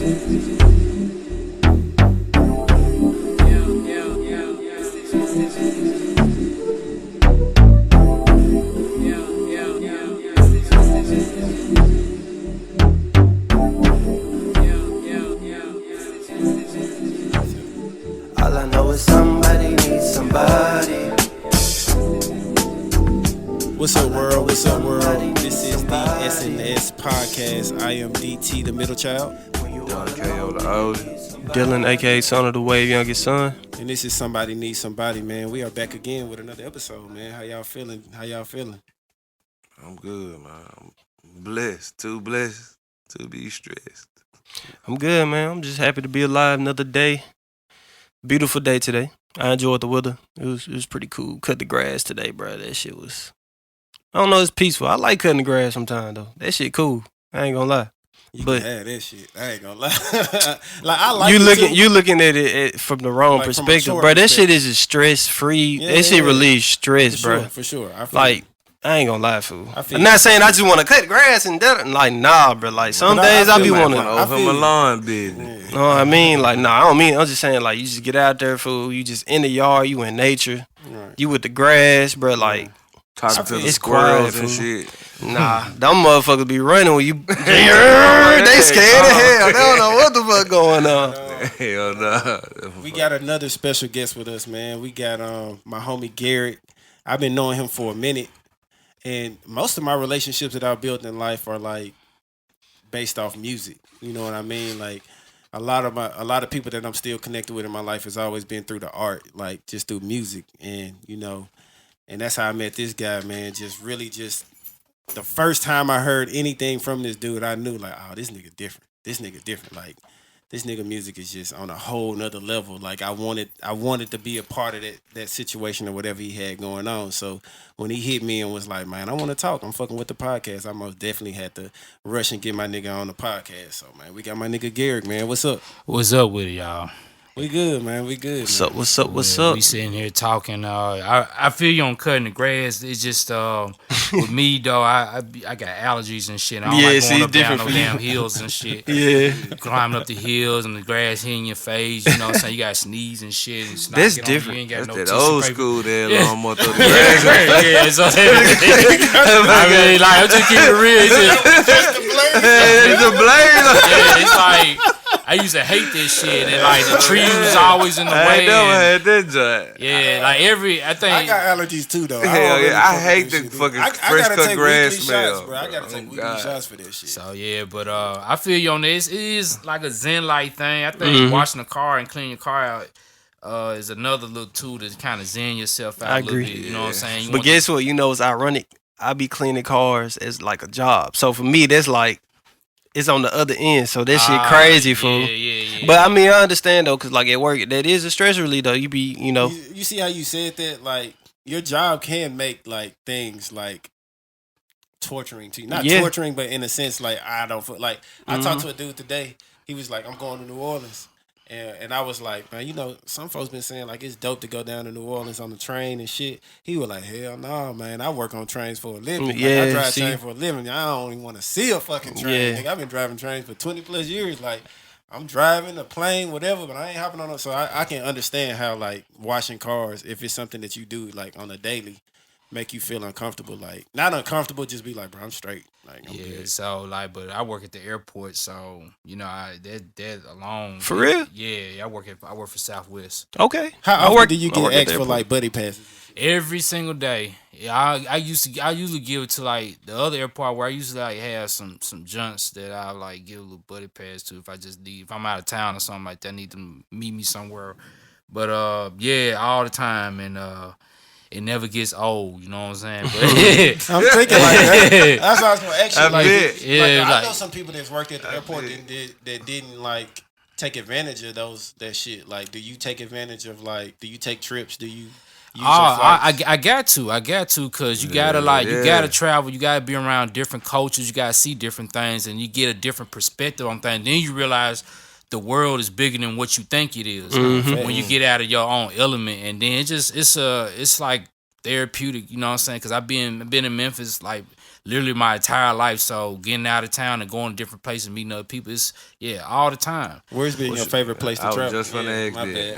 All I know is somebody needs somebody. What's up, world? What's up, world? This is the SNS Podcast. I am DT, the middle child. Don K.O. the oldest. Dylan, aka Son of the Wave, youngest son. And this is Somebody Needs Somebody, man. We are back again with another episode, man. How y'all feeling? I'm good, man. I'm blessed. Too blessed to be stressed. I'm good, man. I'm just happy to be alive another day. Beautiful day today. I enjoyed the weather. It was pretty cool. Cut the grass today, bro. That shit was... I don't know, it's peaceful. I like cutting the grass sometimes, though. That shit cool. I ain't gonna lie. You but can have that shit. I ain't gonna lie. Like I like you looking at it from the wrong like perspective, bro. That shit is stress free. That shit relieves stress, bro. For sure. I ain't gonna lie, fool. I'm not saying I just want to cut grass and that. Like, nah, bro. Like, some days I be wanting to over my lawn business. You know what I mean? Like, nah, I don't mean. I'm just saying, like, you just get out there, fool. You just in the yard. You in nature. Right. You with the grass, bro. Like, talking to the it's squirrels quiet, and fool. shit. Nah, them motherfuckers be running when you. They scared of hell. They don't know what the fuck going on. Hell no. We got another special guest with us, man. We got my homie Garrett. I've been knowing him for a minute. And most of my relationships that I've built in life are like based off music. You know what I mean? Like a lot of people that I'm still connected with in my life has always been through the art, like just through music. And and that's how I met this guy, man. Just the first time I heard anything from this dude, I knew like, oh, this nigga different. Like this nigga music is just on a whole nother level. Like I wanted to be a part of that situation or whatever he had going on. So when he hit me and was like, man, I want to talk. I'm fucking with the podcast. I most definitely had to rush and get my nigga on the podcast. So man, we got my nigga Garrett, man. What's up? What's up with it, y'all? We good, man. We good. What's man. up? What's up? We sitting here talking. I feel you on cutting the grass. It's just with me though. I got allergies and shit. I don't like going up down no damn hills and shit. Yeah, climbing up the hills and the grass hitting your face. You know what I'm saying? You got to sneeze and shit. And that's different. You ain't got that's no that old paper. school there, lawnmower through the grass. Yeah, so I mean, like I'm just keeping it real. It's the blade. Yeah, it's like. I used to hate this shit, and like the trees was always in the way. I never had that joint. Yeah, like I think I got allergies too, though. Hell yeah, I hate the fucking fresh cut grass smell. Shots, bro. I gotta take weekly shots for that shit. So yeah, but I feel you on this. It is like a zen-like thing. I think washing the car and cleaning your car out is another little tool to kind of zen yourself out a little bit. You know what I'm saying? But guess what? You know, it's ironic. I be cleaning cars as like a job. So for me, that's like. It's on the other end, so that shit crazy, fool. Yeah. But I mean, I understand though, cause like at work, that is a stress relief though. You be, You see how you said that? Like your job can make like things like torturing to you, not torturing, but in a sense, like I don't feel like I talked to a dude today. He was like, "I'm going to New Orleans." And I was like, man, some folks been saying like it's dope to go down to New Orleans on the train and shit. He was like, hell no, man. I work on trains for a living. Like, I drive trains for a living. I don't even want to see a fucking train. Like, I've been driving trains for 20 plus years. Like I'm driving a plane, whatever, but I ain't hopping on it. So I can understand how like washing cars, if it's something that you do like on a daily, make you feel uncomfortable. Like not uncomfortable, just be like, bro, I'm straight. Like I'm good. So like, but I work at the airport, so that alone. For real? Yeah, I work for Southwest. Okay. How often do you get asked for like buddy passes? Every single day. Yeah, I usually give it to like the other airport where I usually like have some junks that I like give a little buddy pass to if I'm out of town or something like that, need to meet me somewhere. But all the time, and it never gets old, you know what I'm saying? But I'm thinking like that. That's what I was gonna ask you. I know some people that's worked at the airport that didn't like take advantage of that shit. Like, do you take advantage of do you take trips? Do you use your flights? I got to, cause you gotta you gotta travel, you gotta be around different cultures, you gotta see different things, and you get a different perspective on things. Then you realize the world is bigger than what you think it is when you get out of your own element, and then it's like therapeutic, you know what I'm saying? Because I've been in Memphis like literally my entire life. So getting out of town and going to different places, meeting other people, it's all the time. Where's been your favorite place to I travel? was just gonna ask my that.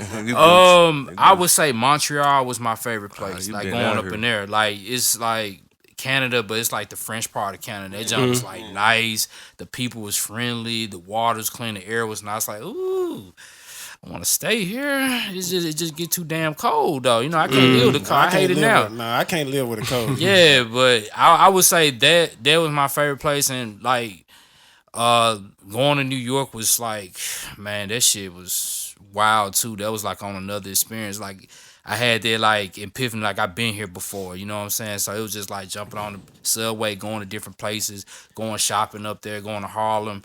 bad. I would say Montreal was my favorite place. you Like been going out up here. in there, like it's like Canada, but it's like the French part of Canada. That jump was like nice. The people was friendly. The water was clean. The air was nice. Like, ooh, I want to stay here. It just get too damn cold though. You know, I can't deal with the cold. I hate it now. Nah, I can't live with a cold. Yeah, but I would say that was my favorite place, and like going to New York was like, man, that shit was wild too. That was like on another experience. Like I had that like epiphany, like I've been here before. You know what I'm saying? So it was just like jumping on the subway, going to different places, going shopping up there, going to Harlem,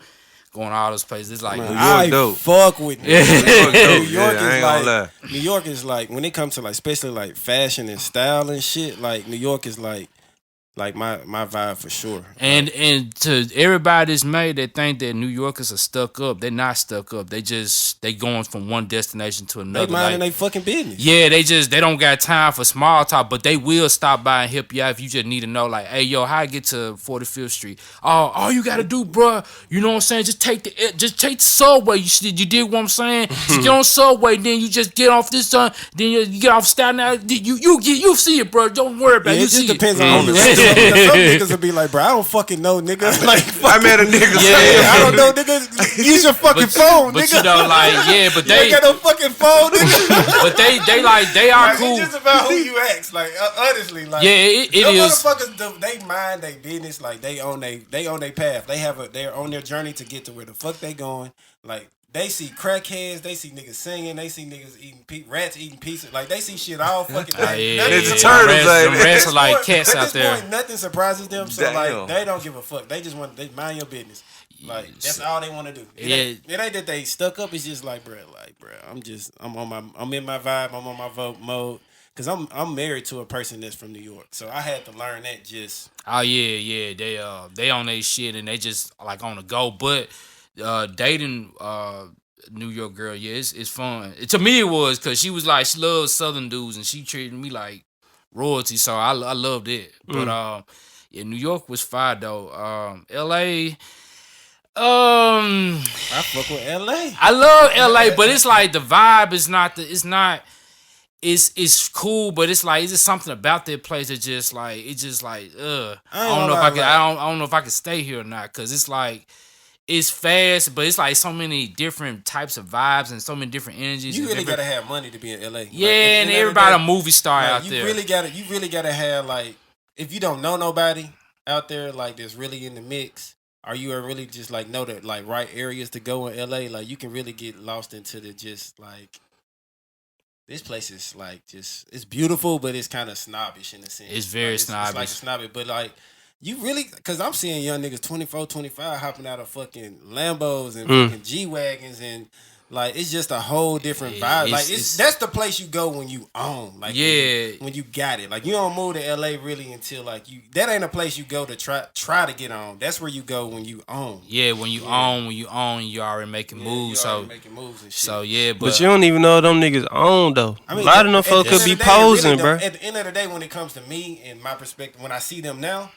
going to all those places. It's like Man, New York I dope. fuck with New York. New New York I ain't gonna lie. New York is like when it comes to like especially like fashion and style and shit. Like New York is like my vibe for sure. And to everybody that's made that think that New Yorkers are stuck up, they're not stuck up. They going from one destination to another. They minding they fucking business. Yeah, they don't got time for small talk, but they will stop by and help you out if you just need to know, like, hey, yo, how I get to 45th Street? All you gotta do, bruh, you know what I'm saying? Just take the subway. You dig what I'm saying? Just get on subway, then you just get off this then you get off Staten Island. You see it, bro. Don't worry about it. Yeah, You it just see depends it. on who you is. Some niggas will be like, bro, I don't fucking know, nigga. Like, I met a nigga. I don't know, nigga. Use your fucking phone, But nigga. you know, like, yeah, but You ain't they got no fucking phone, nigga. but they are Like, cool. It's just about who you ask. Like, honestly, like, Yeah, it them is. motherfuckers, they mind their business. Like, they own their path. They're on their journey to get to where the fuck they going. Like, they see crackheads, they see niggas singing, they see niggas eating rats eating pizza. Like, they see shit all fucking day. Yeah, Nothing Ninja surprises Turtles, them ain't it? rats are like point- cats at out this there. point, nothing surprises them. So Damn. like, they don't give a fuck. They just want they mind your business. Like that's all they want to do. It ain't that they stuck up. It's just like, bro, I'm in my vibe. I'm on my vote mode. Cause I'm married to a person that's from New York, so I had to learn that. Just Oh yeah, they on their shit and they just like on the go. But dating New York girl, yeah, it's fun. To me, it was because she was like she loves Southern dudes and she treated me like royalty, so I loved it. But yeah, New York was fire though. L.A. I fuck with L.A. I love L.A., but it's like the vibe is not it's cool, but it's like it's just something about that place that just like I don't know if I can stay here or not, because it's like it's fast, but it's like so many different types of vibes and so many different energies. You really gotta have money to be in LA. Yeah, and everybody a movie star out you there. You really gotta have like, if you don't know nobody out there like that's really in the mix, or you are really just like know the like right areas to go in LA, like you can really get lost into the just like this place is like just it's beautiful, but it's kind of snobbish in a sense. It's very like, snobbish. It's like snobbish, but like. You really, because I'm seeing young niggas 24, 25 hopping out of fucking Lambos and fucking G-Wagons and like, it's just a whole different vibe. Like, that's the place you go when you own. Like, yeah. When you got it. Like, you don't move to LA really until like that ain't a place you go to try to get on. That's where you go when you own. Yeah, when you own, you already making moves. You already making moves and shit. So, yeah, But you don't even know them niggas own, though. I mean, a lot of them folks could be posing, bro. At the end of the day, when it comes to me and my perspective, when I see them now,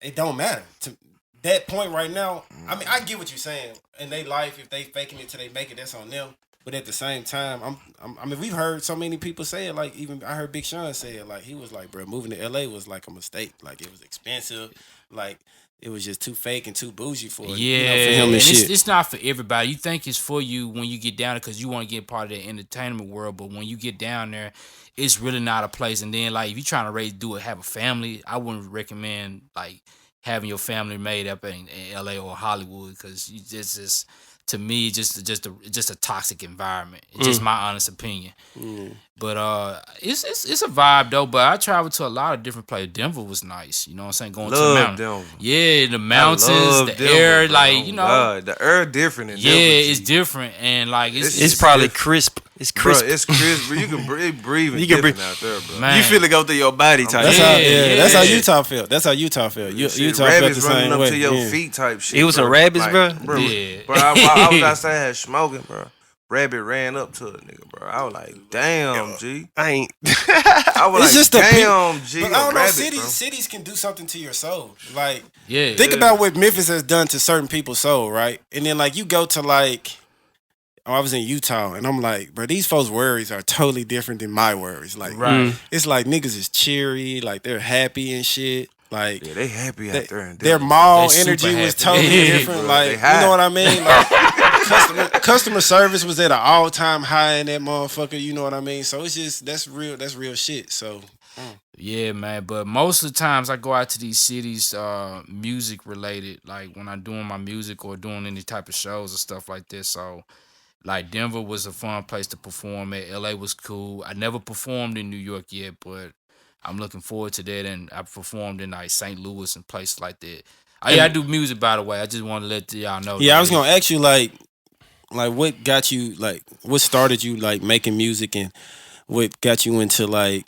it don't matter. To that point right now, I mean, I get what you're saying. In their life, if they faking it till they make it, that's on them. But at the same time, I mean, we've heard so many people say it. Like, even I heard Big Sean say it. Like, he was like, bro, moving to LA was like a mistake. Like, it was expensive. Like, it was just too fake and too bougie for it. Yeah, for him and shit. It's not for everybody. You think it's for you when you get down there because you want to get part of the entertainment world. But when you get down there, it's really not a place. And then, like, if you're trying to have a family, I wouldn't recommend, like, having your family made up in LA or Hollywood, because you just to me just a toxic environment. It's just my honest opinion. But it's a vibe though. But I traveled to a lot of different places. Denver was nice. You know what I'm saying? Going to the mountains. Denver. Yeah, the mountains, the Denver, air, bro. like, you know. God, the air different in Denver. Yeah, it's different, and like It's probably crisp. It's crisp. Bro, it's crisp, bro. You can breathe. You can breathe out there, bro. Man. You feel it go through your body type. That's how Utah felt. That's how Utah felt. Shit, Utah felt the rabbits running same up way. to your feet type shit. It was some rabbits, bro? Bro, Yeah. bro, I was outside smoking, bro. Rabbit ran up to a nigga, bro. I was like, damn, G. I ain't. I was It's like, just the damn, G. But I don't know. Rabbit, Cities can do something to your soul. Like, Yeah. think about what Memphis has done to certain people's soul, right? And then like you go to like, I was in Utah, and I'm like, bro, these folks' worries are totally different than my worries. Like, Right. it's like niggas is cheery, like they're happy and shit. Like, Yeah, they happy out there. their mall They energy super was happy. totally different. Bro, Like, they you high. know what I mean? Like, customer service was at an all time high in that motherfucker. You know what I mean? So it's just that's real shit. So Yeah, man. But most of the times I go out to these cities, music related, like when I'm doing my music or doing any type of shows or stuff like this. So, like Denver was a fun place to perform at. LA was cool. I never performed in New York yet, but I'm looking forward to that. And I performed in like St. Louis and places like that. I do music, by the way. I just want to let y'all know. yeah, I was gonna ask you like what got you like what started you like making music and what got you into like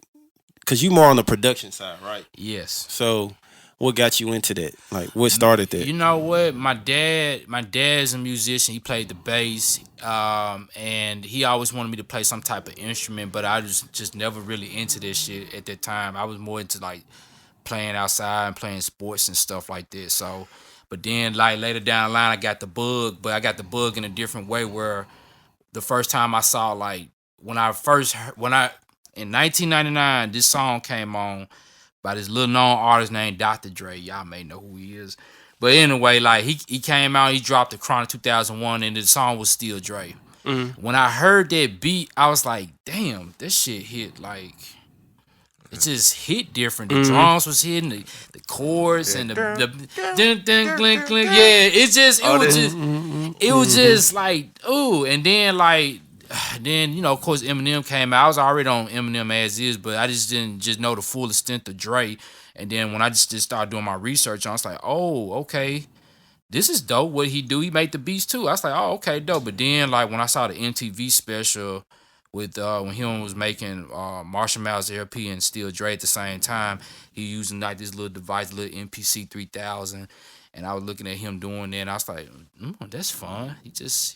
because you more on the production side, right? Yes. So what got you into that? Like what started that? You know what? My dad's a musician. He played the bass, and he always wanted me to play some type of instrument, but I was just never really into this shit at that time. I was more into like playing outside and playing sports and stuff like that. So, but then like later down the line, I got the bug, but I got the bug in a different way. Where the first time I saw like when I in 1999, this song came on by this little known artist named Dr. Dre. Y'all may know who he is. But anyway, like he came out, he dropped the Chronic 2001, and the song was still Dre. When I heard that beat, I was like, damn, this shit hit like it just hit different. The drums was hitting the chords and the dun, dun, clink, clink. Yeah, it was just like ooh, and then like. Then, you know, of course, Eminem came out. I was already on Eminem as is, but I just didn't just know the full extent of Dre. And then when I just started doing my research, I was like, oh, okay, this is dope. What he do? He made the beats too. I was like, oh, okay, dope. But then, like, when I saw the MTV special with when he was making Marshall Mathers LP and Still Dre at the same time, he using like this little device, little MPC 3000. And I was looking at him doing that, and I was like, that's fun.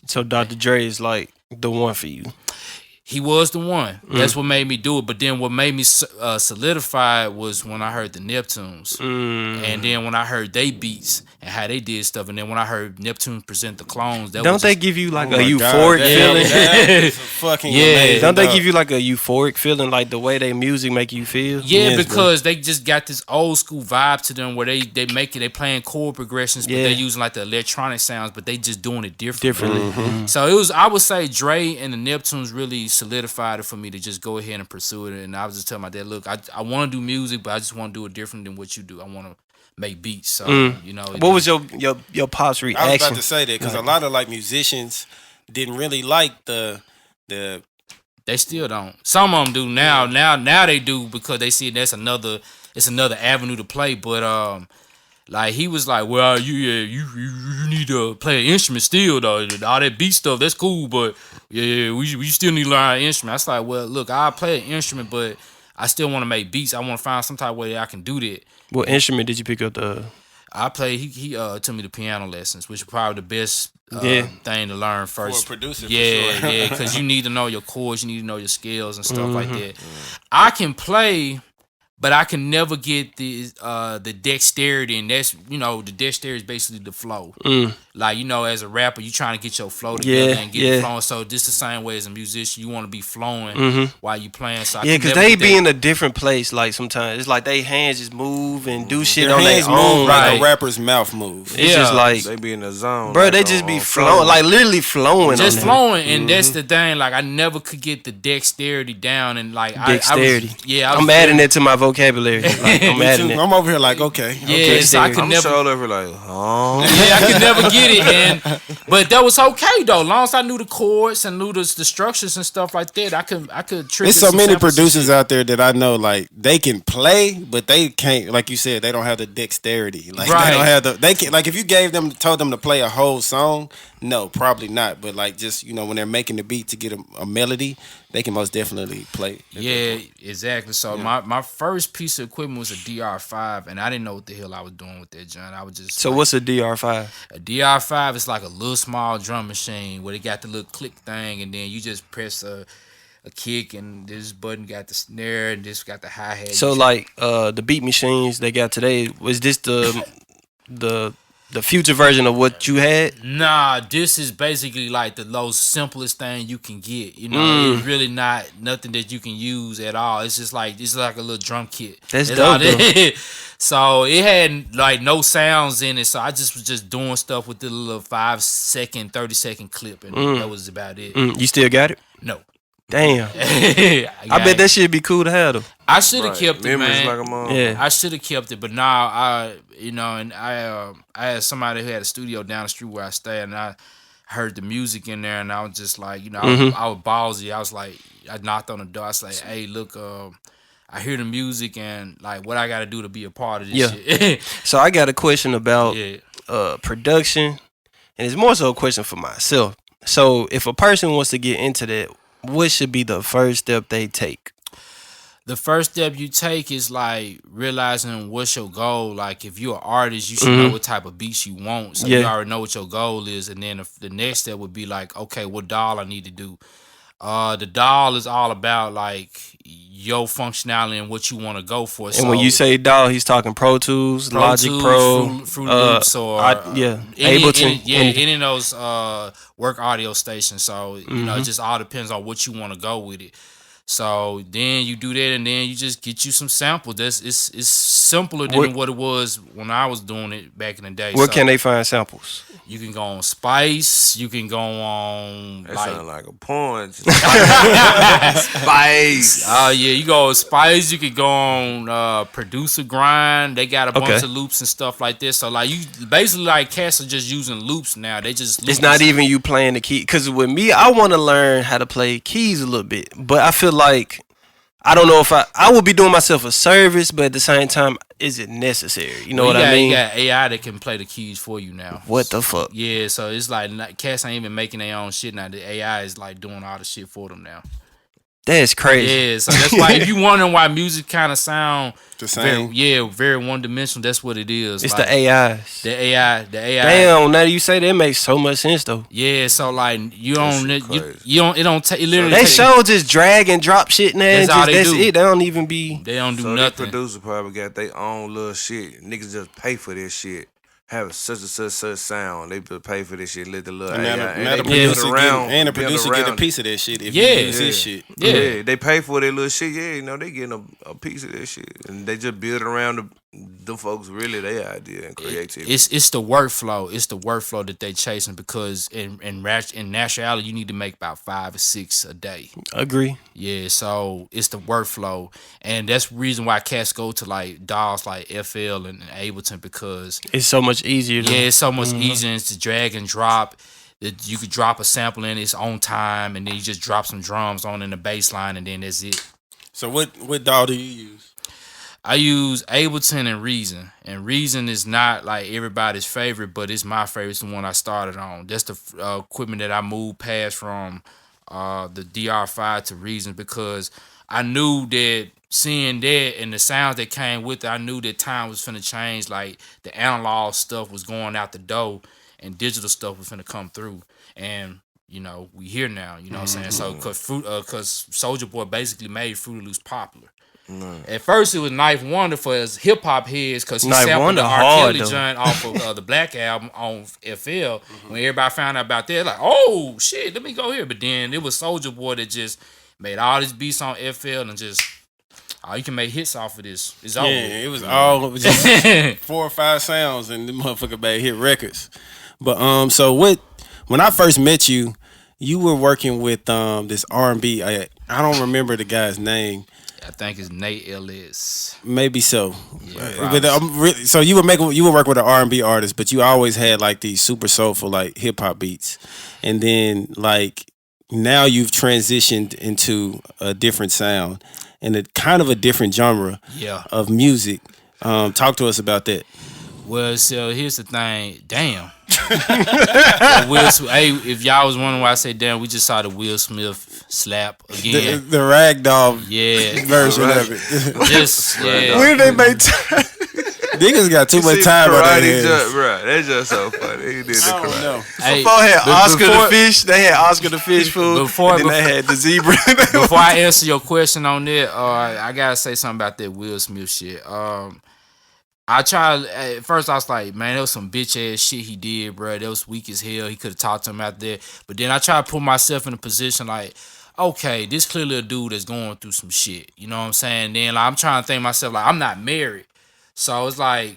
So Dr. Dre is like the one for you. He was the one. That's what made me do it. But then what made me solidify it was when I heard the Neptunes. And then when I heard they beats and how they did stuff. And then when I heard Neptune present the clones. Don't they give you like a my euphoric God, feeling? that was fucking amazing, Don't they dog. give you like a euphoric feeling, like the way they music make you feel? Yeah, Yes, because they just got this old school vibe to them where they playing chord progressions, but Yeah. they using like the electronic sounds, but they just doing it differently. Differently. So it was, I would say Dre and the Neptunes really solidified it for me to just go ahead and pursue it. And I was just telling my dad, look, I want to do music, but I just want to do it different than what you do. I want to make beats. So, you know. What was your pop's I was reaction? about to say that because a lot of like musicians didn't really like the They still don't. Some of them do now. Now they do because they see it's another avenue to play. But like he was like, well, you need to play an instrument still though. All that beat stuff, that's cool, but yeah, we still need to learn an instrument. I was like, well, look, I'll play an instrument, but I still want to make beats. I want to find some type of way that I can do that. What instrument did you pick up the? I play. He took me to piano lessons, which is probably the best Yeah. thing to learn first. For a producer, for yeah, sure. yeah, because you need to know your chords, you need to know your scales and stuff like that. I can play, but I can never get the dexterity, and that's the dexterity is basically the flow. Like as a rapper, you trying to get your flow together and get it flowing. So this the same way as a musician, you want to be flowing while you playing. So Yeah, because they be in a different place. Like sometimes it's like they hands just move and do shit their on their hands own. move like right. a rapper's mouth move. It's just like, They be in the zone. bro, like they on- just be on flowing, like literally flowing. just on flowing, and that's the thing. Like I never could get the dexterity down, and like Dexterity. I was I'm adding it to my vocabulary. Like, I'm Me adding too. it. I'm over here like okay. Yeah, so I could I'm never. so over like, huh? Yeah, I could never get it, but that was okay though. Long as I knew the chords and knew the structures and stuff like that, I could trick. There's so many producers out there that I know like they can play, but they can't. Like you said, they don't have the dexterity. Like Right. they don't have the. They can like if you told them to play a whole song, no, probably not. But like just when they're making the beat to get a melody, they can most definitely play. Yeah, exactly. So my first piece of equipment was a DR5, and I didn't know what the hell I was doing with that joint. I was just So what's a DR5? a DR5 is like a little small drum machine where they got the little click thing, and then you just press a kick, and this button got the snare, and this got the hi hat. So like the beat machines they got today, was this the future version of what you had? Nah, this is basically like the most simplest thing you can get. You know, it's really not nothing that you can use at all. It's just like a little drum kit. That's all dope, it is. So it had like no sounds in it. So I just was just doing stuff with the little 5-second, 30-second clip, and that was about it. You still got it? No. Damn. I bet that shit'd be cool to have though. I should have kept it, Memories man. like a mom. Yeah. I should have kept it, but now I had somebody who had a studio down the street where I stay, and I heard the music in there, and I was just like, I was ballsy. I was like, I knocked on the door. I was like, hey, look, I hear the music, and like, what I got to do to be a part of this shit. So I got a question about production, and it's more so a question for myself. So if a person wants to get into that, what should be the first step they take? The first step you take is like realizing what's your goal. Like if you're an artist, you should know what type of beats you want. So you already know what your goal is. And then the next step would be like, okay, what doll I need to do? The doll is all about like your functionality and what you want to go for. And when you say doll, he's talking Pro Tools, Logic Pro, Fruit Loops, or Ableton. any of those work audio stations. So you know, it just all depends on what you want to go with it. So then you do that, and then you just get you some samples. It's simpler than what it was when I was doing it back in the day. Where can they find samples? You can go on Spice. You can go on. That sounds like a porn. Spice. You go on Spice. You can go on Producer Grind. They got a bunch of loops and stuff like this. So like you basically like cats are just using loops now. They just it's not even you playing the key. Because with me, I want to learn how to play keys a little bit, but I feel like I don't know if I would be doing myself a service, but at the same time, is it necessary? You know what I mean? You got AI that can play the keys for you now. What the fuck? Yeah, so it's like cats ain't even making their own shit now. The AI is like doing all the shit for them now. That's crazy. Yeah, so that's why if you wondering why music kind of sound the same, very one dimensional. That's what it is. It's like, the AIs. The AI. Damn, now that you say that, it makes so much sense though. Yeah, so like you don't. It don't take. It literally. They show just drag and drop shit now. That's all they do. It. They don't even be. They don't do so nothing. The producer probably got their own little shit. Niggas just pay for this shit. Have such and such sound. They pay for this shit. Let the little and the producer get a piece of that shit if you use his shit. Yeah, they pay for their little shit. Yeah, you know they getting a piece of that shit, and they just build around them folks really their idea and creativity. It's the workflow. It's the workflow that they chasing because in naturality you need to make about 5 or 6 a day. Agree. Yeah, so it's the workflow, and that's the reason why cats go to like DAWs like FL and Ableton because it's so much easier. It's so much easier to drag and drop. That you could drop a sample in its own time, and then you just drop some drums on in the bass line, and then that's it. So what DAW do you use? I use Ableton and Reason. And Reason is not like everybody's favorite, but it's my favorite. It's the one I started on. That's the equipment that I moved past from the DR5 to Reason because I knew that seeing that and the sounds that came with it, I knew that time was finna change. Like the analog stuff was going out the door and digital stuff was finna come through. And you know, we here now, you know what I'm saying? So, cause Soulja Boy basically made Fruity Loops popular. At first, it was Knife Wonder for his hip hop heads because he sampled the R. Kelly joint off of the Black Album on FL. When everybody found out about that, like, oh shit, let me go here. But then it was Soulja Boy that just made all these beats on FL and just, you can make hits off of this. It's over. Yeah, it was all just 4 or 5 sounds and the motherfucker made hit records. But so when I first met you, you were working with this R&B. I don't remember the guy's name. I think it's Nate Ellis. Maybe so. Yeah, but so you would work with an R&B artist, but you always had like these super soulful like hip hop beats, and then like now you've transitioned into a different sound and a kind of a different genre of music. Talk to us about that. Well, so here's the thing. Damn. If y'all was wondering why I say damn, we just saw the Will Smith slap again. The ragdoll Yeah, version Right. of it. just yeah. When did they make time? Niggas got too You much see time on their karate hands. jump, bro. That's just so funny. He did the I don't karate. know. Hey, Before they had Oscar before- the fish, they had Oscar the fish food, Before- and then they had the zebra. Before I answer your question on that, I gotta say something about that Will Smith shit. I tried at first. I was like, man, that was some bitch ass shit he did, bro. That was weak as hell. He could have talked to him out there. But then I tried to put myself in a position like, okay, this clearly a dude that's going through some shit. You know what I'm saying? Then like, I'm trying to think myself like, I'm not married, so it's like,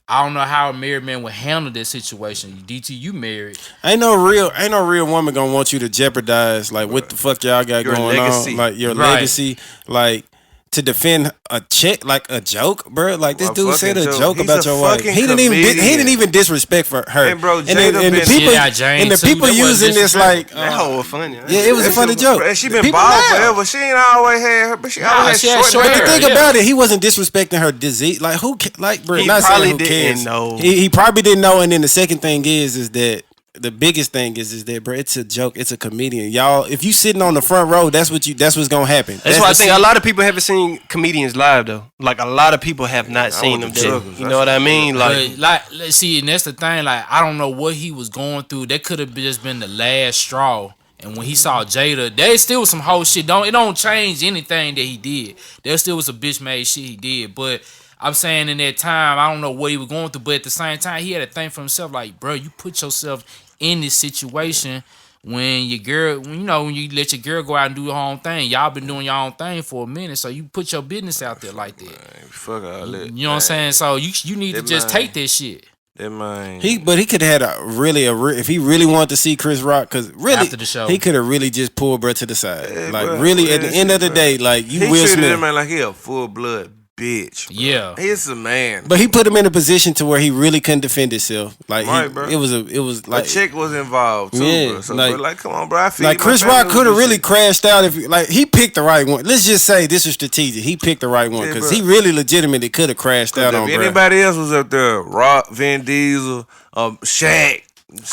I don't know how a married man would handle this situation. DT, you married? Ain't no real woman gonna want you to jeopardize like what the fuck y'all got Your going legacy. on, like your Right. legacy, like to defend a chick like a joke, bro. Like this A dude said a fucking joke joke. about He's a your wife. fucking He comedian. didn't even disrespect for her. And bro, the Jada been- people Yeah, Jane and the too. people That wasn't using this like That hoe was funny. yeah, it was a funny joke. And she been People bald laugh. forever. She ain't always had her, but she always she had had short short But hair. the thing yeah. about it, he wasn't disrespecting her disease. Like who, like bro, He not probably saying who didn't cares. know. He probably didn't know. And then the second thing is that the biggest thing is that bro, it's a joke. It's a comedian. Y'all, if you sitting on the front row, that's what's gonna happen. That's why I think a lot of people haven't seen comedians live though. Like a lot of people have not seen them want the dead. juggles. You know what I mean? Like But like, let's see, and that's the thing. Like, I don't know what he was going through. That could have just been the last straw. And when he saw Jada, there still was some whole shit. It don't change anything that he did. There still was some bitch made shit he did. But I'm saying in that time, I don't know what he was going through. But at the same time, he had to think for himself, like, bro, you put yourself in this situation when your girl, when you let your girl go out and do her own thing. Y'all been doing your own thing for a minute, so you put your business out there like that. Fuck all that. You know what I'm saying? So you need to That just man. take that shit. That man. But he could have had if he really wanted to see Chris Rock, because really After the show. he could have really just pulled bro to the side. Yeah, like bro. really, Yeah, at the that end shit, of the bro. day, like He you Will treated that Smith. man like he a full blood bitch. Bro. Yeah. He's a man. But he put him in a position to where he really couldn't defend himself. Like Right, bro. it was like a chick was involved too, Yeah, bro. So, like- bro, come on, bro. I feel like my Chris family Rock was could have this really shit. crashed out if he picked the right one. Let's just say this was strategic. He picked the right one Yeah, because bro. he really legitimately could have crashed out on If bro. anybody else was up there, Rock, Vin Diesel, Shaq,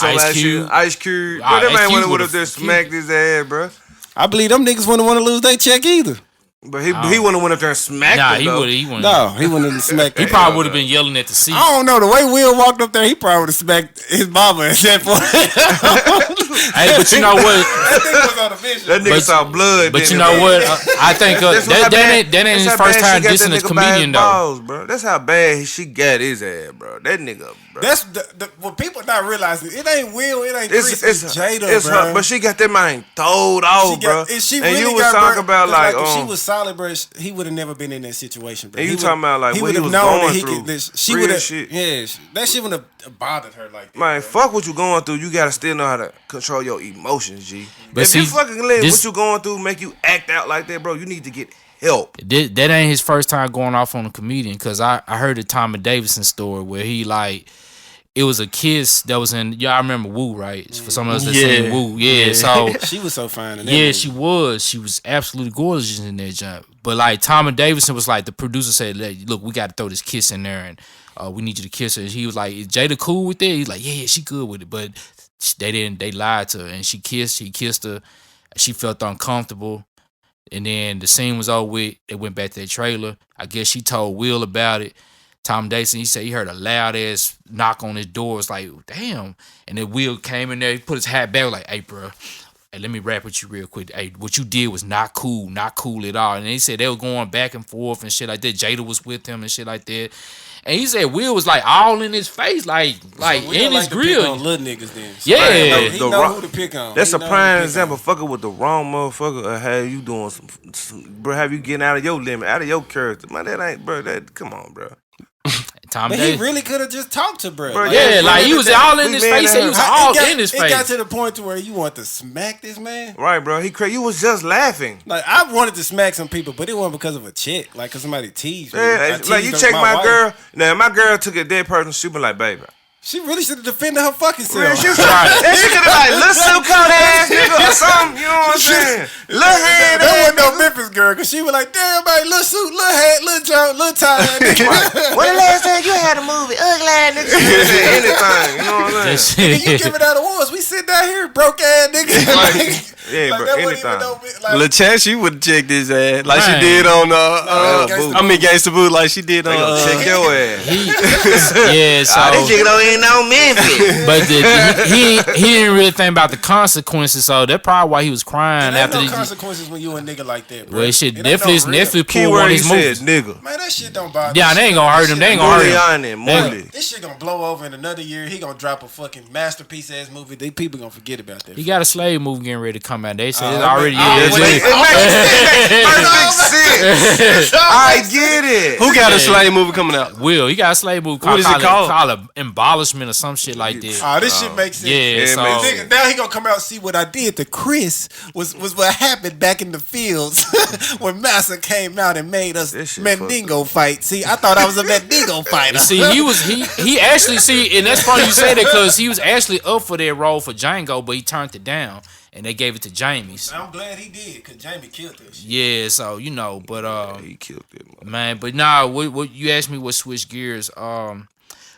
Ice Cube. Ice Cube, Ah, bro, that Ice man Cube would have would've- just smacked his ass, bro. I believe them niggas wouldn't want to lose their check either. But he wouldn't went up there and smacked Nah, him. he though. would have. No, he wouldn't have smacked. He probably would have been yelling at the seat. I don't know. The way Will walked up there, he probably would have smacked his mama at that point. Hey, but you know what? That nigga was on a mission. That nigga But- saw blood. But then, you know bro. what? I think That's that how bad- ain't that's his how first bad time she got dissing that as nigga by his comedian though. balls, bro. That's how bad she got his ass, bro. That nigga, bro. That's what people not realizing. It ain't Will. It ain't Chris. It's Jada, it's bro. her, but she got that man throwed off, bro. And she and really you was got talking bro, about 'cause, like, if she was solid, bro, he would have never been in that situation, bro. And you He talking about, like, what he would've was known going that through. she Real would have. shit. Yeah, that shit wouldn't have bothered her like that. man, bro. fuck what you going through. You gotta still know how to control your emotions, G. But if see, you fucking let this- what you going through make you act out like that, bro, you need to get help. That ain't his first time going off on a comedian, because I heard the Thomas Davidson story where he like, it was a kiss that was in, y'all remember Woo, right? For some of us that seen Woo. Yeah, so She was so fine. In that yeah, movie. she was absolutely gorgeous in that job. But like Thomas Davidson was like, the producer said, look, we got to throw this kiss in there, and we need you to kiss her. And he was like, is Jada cool with it? He's like, yeah, she good with it. But they lied to her, and he kissed her. She felt uncomfortable. And then the scene was over with. They went back to their trailer. I guess she told Will about it. Tom Davidson, he said he heard a loud ass knock on his door. It's like, damn. And then Will came in there, he put his hat back, like, hey, bro, hey, let me rap with you real quick. Hey, what you did was not cool at all. And he said they were going back and forth and shit like that. Jada was with him and shit like that. And he said Will was like all in his face, like Will in his like to pick grill. on little niggas then. Yeah. He The know rock- who to pick on. That's He a know who to prime pick example. on. Fucking with the wrong motherfucker, or have you doing some, bro? Have you getting out of your limit, out of your character, man? That ain't, bro. That come on, bro. Tom But he Davidson. really could have just talked to bro. Bro, Yeah, like he was all in we his man face. at He was her. all It got- in his It got face. to the point to where you want to smack this man. Right, bro. You was just laughing. Like I wanted to smack some people, but it wasn't because of a chick. Like because somebody teased me. I Yeah, teased like you check my wife. girl. Now my girl took a dead person. She been like, baby. She really should have defended her fucking self. Man, she was and she could have like little silk coat ass nigga or something. You know what I'm saying? Little hand That ass. wasn't no Memphis girl, cause she was like, damn, man, little suit, little hat, little jump, little tie. When the last time you had a movie? Ugly ass nigga. Anything. You know what I'm saying? You giving out awards. We sit down here, broke ass nigga. Yeah, Like, bro. that wasn't even Anything. no big, like, Lil Chat, she would have checked his ass like Man. she did on Gangsta Boo. Gangsta Boo, like she did They on. gonna check your ass. Yeah, so This nigga don't even know Memphis. but he didn't really think about the consequences, so that's probably why he was crying There ain't after no the. consequences when you a nigga like that, bro. Well, shit, It ain't no Netflix real- pulled one Keyword of he his said, movies. nigga. Man, that shit don't bother. Yeah, That they shit ain't gonna hurt him. They ain't gonna hurt him. Bully and Molly. This shit gonna blow over in another year. He gonna drop a fucking masterpiece ass movie. These people gonna forget about that. He got a slave movie getting ready to come out. They said it's Oh, already. it Yeah, make- it's oh, lit. It makes sense. I get it. Who got a slave movie coming out? Will he got a slave movie? What is it called? Called Embolishment or some shit like that. Oh, this shit makes sense. Yeah, it so makes Nigga, now he gonna come out and see what I did to Chris was what happened back in the fields when Massa came out and made us This shit Mandingo fight. See, I thought I was a Mandingo fighter. see, he actually see, and that's funny you say that because he was actually up for that role for Django, but he turned it down and they gave it to Jamie's. I'm glad he did because Jamie killed that shit. Yeah, so but He killed it, man, but nah, what you asked me what switch gears.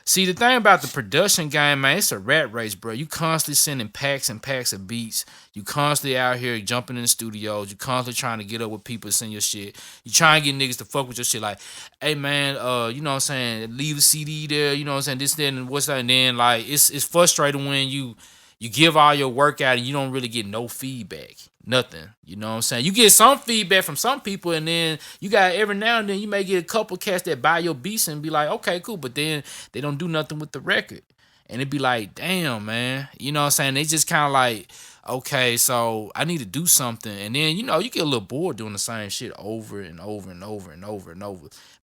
See, the thing about the production game, man, it's a rat race, bro. You constantly sending packs and packs of beats. You constantly out here jumping in the studios. You constantly trying to get up with people to send your shit. You trying to get niggas to fuck with your shit. Like, hey, man, you know what I'm saying? Leave a CD there. You know what I'm saying? This, that, and what's that? And then, like, it's frustrating when you give all your work out and you don't really get no feedback. Nothing. You know what I'm saying? You get some feedback from some people, and then you got every now and then you may get a couple cats that buy your beats and be like, okay, cool, but then they don't do nothing with the record. And it'd be like, damn, man. You know what I'm saying? They just kind of like, okay, so I need to do something. And then, you know, you get a little bored doing the same shit over and over and over and over and over.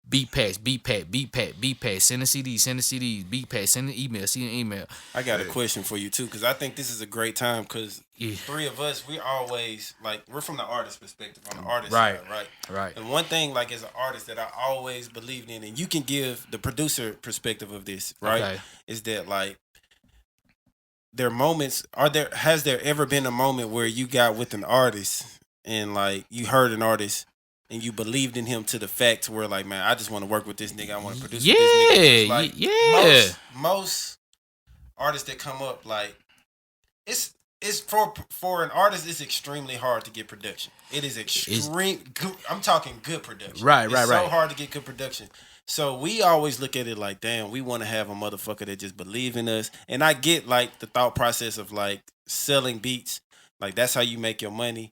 Beat packs, send a CD, beat packs, send an email, send an email. I got a question for you too, because I think this is a great time. Because Yeah. three of us, we always like we're from the artist perspective, on the artist Right. side, right? Right. And one thing, like as an artist, that I always believed in, and you can give the producer perspective of this, right? Okay. Is that like there are moments? Has there ever been a moment where you got with an artist and like you heard an artist and you believed in him to the fact where like, man, I just want to work with this nigga. I want to produce with this nigga. 'Cause, like, yeah. most artists that come up, like it's for an artist, it's extremely hard to get production. It is extreme. Good, I'm talking good production. Right, it's right, so right. hard to get good production. So we always look at it like, damn, we want to have a motherfucker that just believe in us. And I get like the thought process of like selling beats, like that's how you make your money.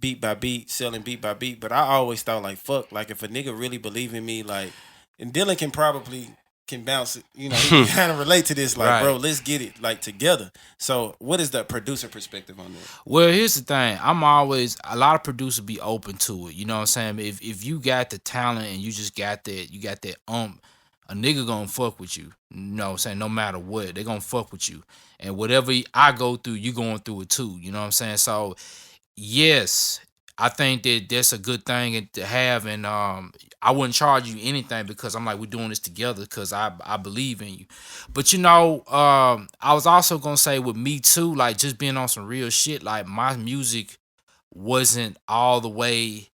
Beat by beat, selling beat by beat. But I always thought like, fuck, like if a nigga really believe in me, like, and Dylan can bounce it, you know, he can kind of relate to this, like, Right. bro, let's get it like together. So what is the producer perspective on that? Well, here's the thing. A lot of producers be open to it. You know what I'm saying? If you got the talent and you just got that, a nigga gonna fuck with you. You know what I'm saying? No matter what, they gonna fuck with you. And whatever I go through, you going through it too. You know what I'm saying? So, yes, I think that that's a good thing to have. And I wouldn't charge you anything because I'm like, we're doing this together because I believe in you. But, you know, I was also going to say with me too, like just being on some real shit, like my music wasn't all the way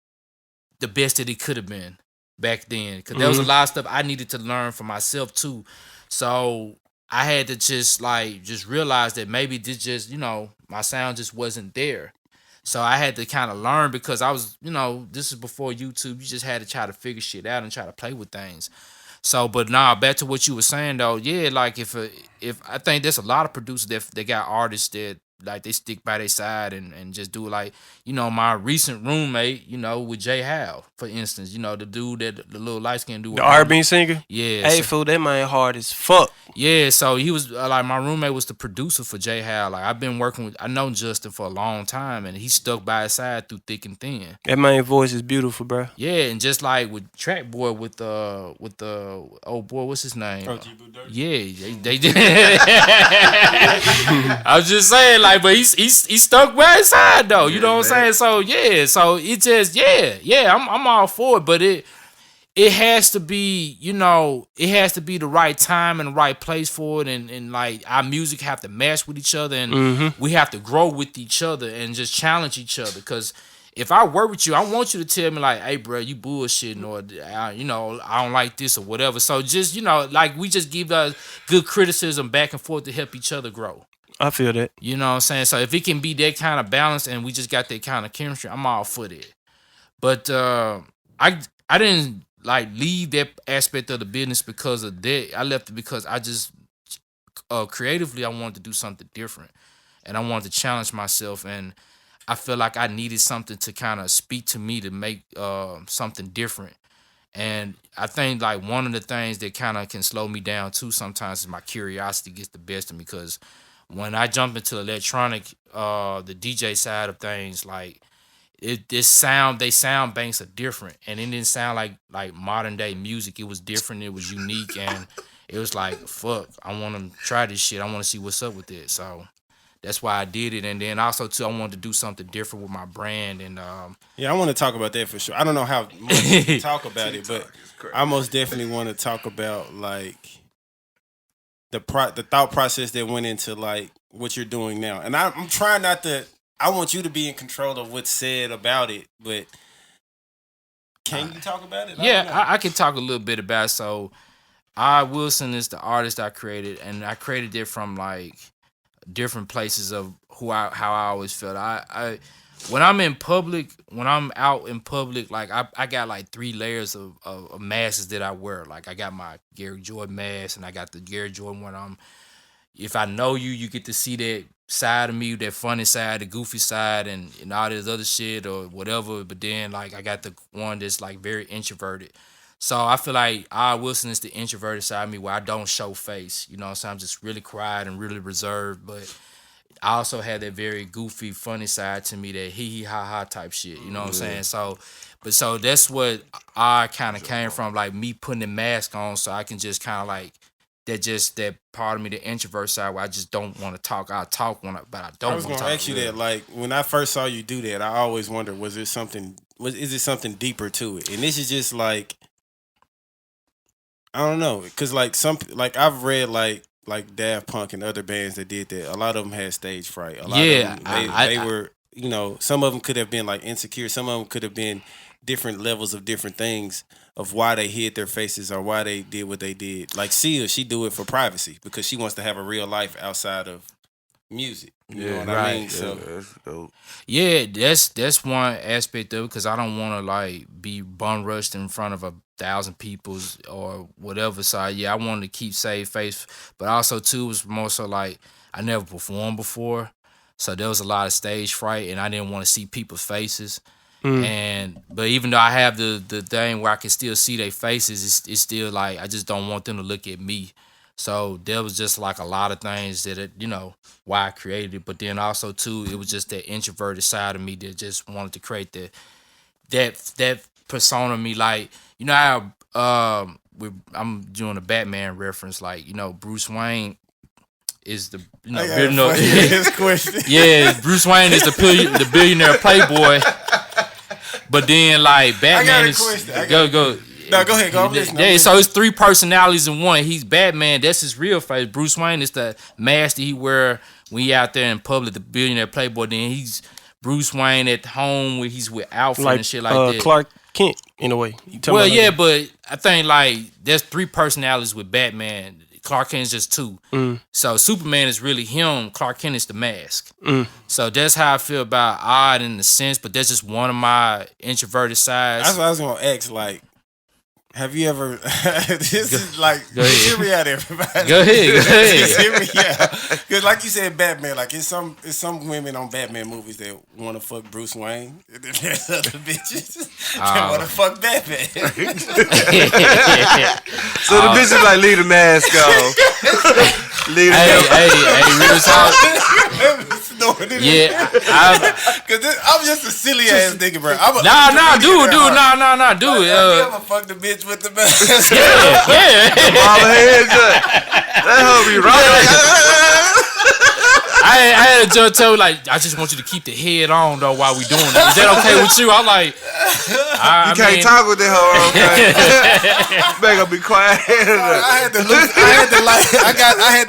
the best that it could have been back then. Because there was a lot of stuff I needed to learn for myself too. So I had to just realize that maybe this just, you know, my sound just wasn't there. So I had to kind of learn because I was, you know, this is before YouTube. You just had to try to figure shit out and try to play with things. So, but nah, back to what you were saying though. Yeah, like if I think there's a lot of producers that got artists that like they stick by their side and just do like, you know, my recent roommate, you know, with Jay Howe, for instance, you know, the dude that the little light skinned dude. The R&B singer? Yeah. Hey, fool, that man hard as fuck. Yeah, so he was like my roommate was the producer for Jay Howe. Like I know Justin for a long time, and he stuck by his side through thick and thin. That man's voice is beautiful, bro. Yeah, and just like with Track Boy with the oh boy, what's his name? Yeah, they did. I was just saying, like, but he stuck by his side though. You know what I'm saying? So yeah, so it just I'm all for it, but it has to be, you know, it has to be the right time and the right place for it, and like our music have to match with each other, and we have to grow with each other and just challenge each other. Because if I work with you, I want you to tell me like, hey, bro, you bullshitting, or you know, I don't like this or whatever. So just, you know, like we just give us good criticism back and forth to help each other grow. I feel that. You know what I'm saying? So if it can be that kind of balance and we just got that kind of chemistry, I'm all for that. But I didn't like leave that aspect of the business because of that. I left it because I just creatively I wanted to do something different, and I wanted to challenge myself, and I feel like I needed something to kind of speak to me to make something different. And I think like one of the things that kind of can slow me down too sometimes is my curiosity gets the best of me, because when I jump into electronic, the DJ side of things, like they sound banks are different, and it didn't sound like modern day music. It was different, it was unique, and it was like, fuck, I want to try this shit. I want to see what's up with it. So that's why I did it. And then also too, I wanted to do something different with my brand. And yeah, I want to talk about that for sure. I don't know how much to talk about it, but I most definitely want to talk about like the thought process that went into like what you're doing now. And I'm trying not to. I want you to be in control of what's said about it, but can you talk about it? I can talk a little bit about it. So, I Wilson is the artist I created, and I created it from like different places of how I always felt. I when I'm in public, when I'm out in public, like I got like 3 layers of masks that I wear. Like I got my Gary Jordan mask, and I got the Gary Jordan when if I know you get to see that side of me, that funny side, the goofy side, and all this other shit or whatever. But then like I got the one that's like very introverted. So I feel like Wilson is the introverted side of me where I don't show face. You know what I'm saying? I'm just really quiet and really reserved. But I also had that very goofy, funny side to me, that hee ha ha type shit. You know what I'm saying? So that's what I kind of came from, like me putting the mask on so I can just kind of like that part of me, the introvert side, where I just don't want to talk. I talk but I don't. I was gonna ask you that. Like when I first saw you do that, I always wondered, is it something deeper to it? And this is just like, I don't know, because like I've read like Daft Punk and other bands that did that. A lot of them had stage fright. A lot of them, they were, you know, some of them could have been like insecure. Some of them could have been different levels of different things of why they hid their faces or why they did what they did. Like Sia, she do it for privacy because she wants to have a real life outside of music. You know what I mean? So that's dope. Yeah, that's one aspect of it, because I don't want to like be bum rushed in front of 1,000 people or whatever. So yeah, I wanted to keep safe face, but also too was more so like I never performed before, so there was a lot of stage fright, and I didn't want to see people's faces. But even though I have the thing where I can still see their faces, it's still like I just don't want them to look at me. So there was just like a lot of things that you know why I created it. But then also too, it was just that introverted side of me that just wanted to create that persona of me. Like, you know how I'm doing a Batman reference. Like, you know, Bruce Wayne is the his question. Yeah, Bruce Wayne is the billionaire playboy. But then, like, Batman is... Go. No, go ahead. Go. Yeah, so it's 3 personalities in one. He's Batman. That's his real face. Bruce Wayne is the mask that he wear when he out there in public, the billionaire playboy. Then he's Bruce Wayne at home where he's with Alfred and shit like that. Clark Kent, in a way. Well, yeah, but I think, like, there's 3 personalities with Batman. Clark Kent is just 2. So Superman is really him. Clark Kent is the mask. So that's how I feel about Odd in the sense, but that's just one of my introverted sides. That's what I was gonna ask. Like, have you ever? This is like, hear me out, everybody. Go ahead. Hear me out. Because, like you said, Batman. Like, it's some women on Batman movies that want to fuck Bruce Wayne. And then there's other bitches that want to fuck Batman. So the bitches like leave the mask on. Real talk. Yeah, because I'm just a silly ass nigga, bro. Do it. You ever fuck the bitch with the mask? Yeah. All the heads up. That hoe be right. I had had a judge tell me, like, I just want you to keep the head on, though, while we doing it. Is that okay with you? I'm like, You can't talk with that hoe, okay? Better be quiet. I had to look.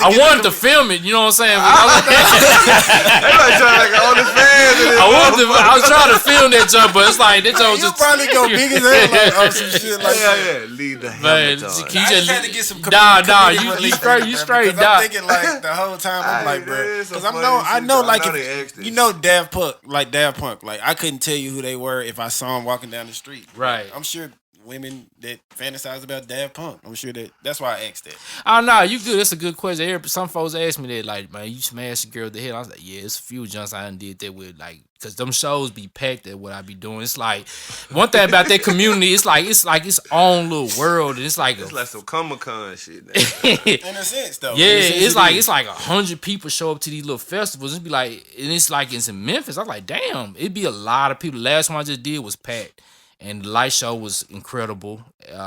I wanted to film it, you know what I'm saying? They like trying like OnlyFans. I was trying to film that jump, but it's like, that jump You just. probably go big as hell like some shit like that. Yeah. Leave the Man, helmet on. you I just had to get some Nah, comedic you relief straight, in you there, straight, because nah. I'm thinking like the whole time I'm like, bro, That is some because funny I shit, know though. like I know they if asked this. you know Daft Punk, like I couldn't tell you who they were if I saw them walking down the street. Right. I'm sure women that fantasize about Daft Punk. I'm sure that's why I asked that. Oh, no, you good. That's a good question. Some folks ask me that, like, man, you smashed a girl in the head. I was like, yeah, it's a few junks I done did that with, like, because them shows be packed at what I be doing. It's like, one thing about that community, it's like its own little world. And it's like some Comic-Con shit. In a sense, though. yeah, In a sense, it's like 100 people show up to these little festivals. It'd be like, and it's like it's in Memphis. I'm like, damn, it'd be a lot of people. The last one I just did was packed. And the light show was incredible.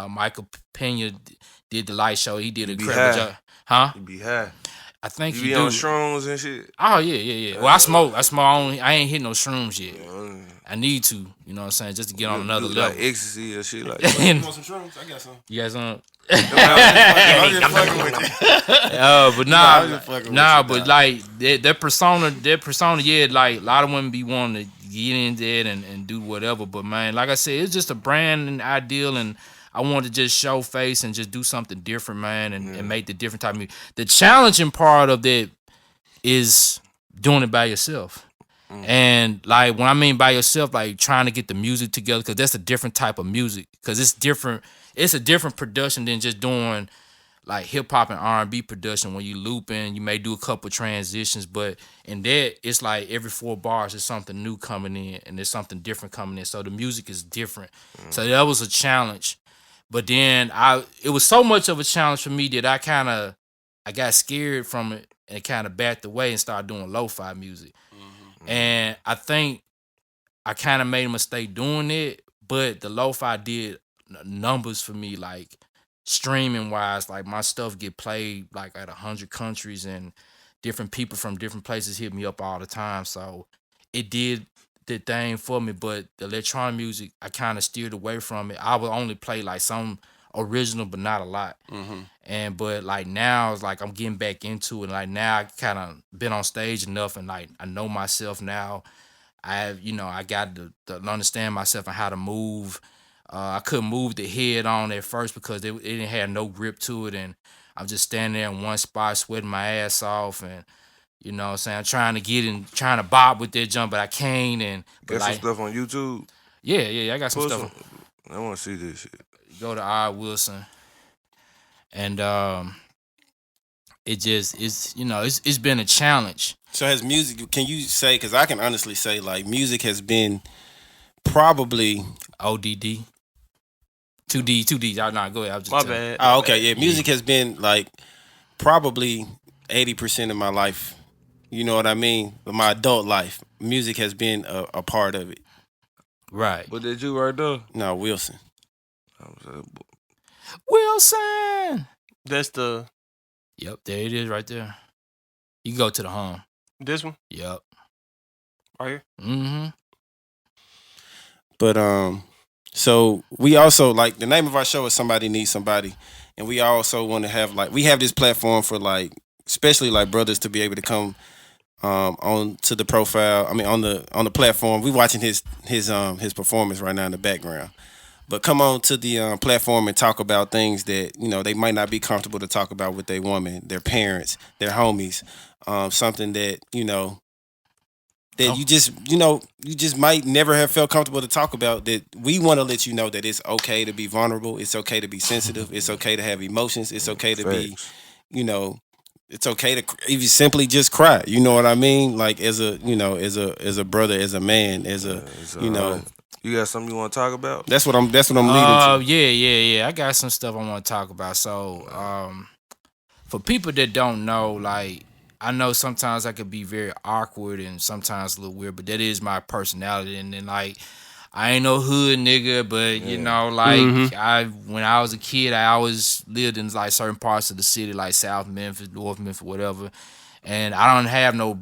Michael Pena did the light show. He did an incredible job. Huh? You be high. I think You he be do. on shrooms and shit. Oh, yeah. Well, I smoke. I ain't hit no shrooms yet. I need to, you know what I'm saying, just to get on another Do level. like ecstasy or shit like that. You want some shrooms? I got some. You guys some? I'm just fucking with you. But but like that persona, yeah, like a lot of women be wanting to get in there and do whatever. But man, like I said, it's just a brand and ideal, and I want to just show face and just do something different, man, and make the different type of music. The challenging part of that is doing it by yourself. And like when I mean by yourself, like trying to get the music together, because that's a different type of music, because it's different. It's a different production than just doing like hip hop and R&B production. When you looping, you may do a couple transitions, but in that it's like every 4 bars there's something new coming in and there's something different coming in. So the music is different. So that was a challenge. But then it was so much of a challenge for me that I got scared from it and kind of backed away and started doing lo-fi music. And I think I kind of made a mistake doing it, but the lo-fi did numbers for me, like streaming wise. Like my stuff get played like at 100 countries, and different people from different places hit me up all the time. So it did the thing for me. But the electronic music, I kind of steered away from it. I would only play like some original, but not a lot. But like now it's like I'm getting back into it. Like now I kind of been on stage enough, and like I know myself now. I got to understand myself and how to move. I couldn't move the head on at first because it didn't have no grip to it, and I'm just standing there in one spot sweating my ass off, and you know what I'm saying, I'm trying to bob with that jump, but I can't. And Got some stuff on YouTube? Yeah, I got some stuff. I want to see this shit. Go to R. Wilson, and it's been a challenge. So has music, can you say, because I can honestly say like music has been probably ODD. 2D. Nah, go ahead. My bad. Oh, okay, yeah. Music has been like probably 80% of my life. You know what I mean? My adult life, music has been a part of it. Right. What did you right there? No, Wilson. Wilson. That's the Yep, there it is right there. You can go to the home. this one Yep. right here. Mm-hmm. But so we also, like, the name of our show is Somebody Needs Somebody, and we also want to have, like, we have this platform for, like, especially like brothers to be able to come on to the profile. I mean, on the platform. We watching his performance right now in the background. But come on to the platform and talk about things that, you know, they might not be comfortable to talk about with their woman, their parents, their homies. Something that, you know, that you just might never have felt comfortable to talk about, that we want to let you know that it's okay to be vulnerable. It's okay to be sensitive. It's okay to have emotions. It's okay to be, you know, it's okay to even simply just cry. You know what I mean? Like as a brother, as a man, you know. You got something you want to talk about? That's what I'm leading to. Yeah. I got some stuff I want to talk about. So, for people that don't know, like, I know sometimes I could be very awkward and sometimes a little weird, but that is my personality. And then, like, I ain't no hood nigga, but you know, like, when I was a kid, I always lived in like certain parts of the city, like South Memphis, North Memphis, whatever. And I don't have no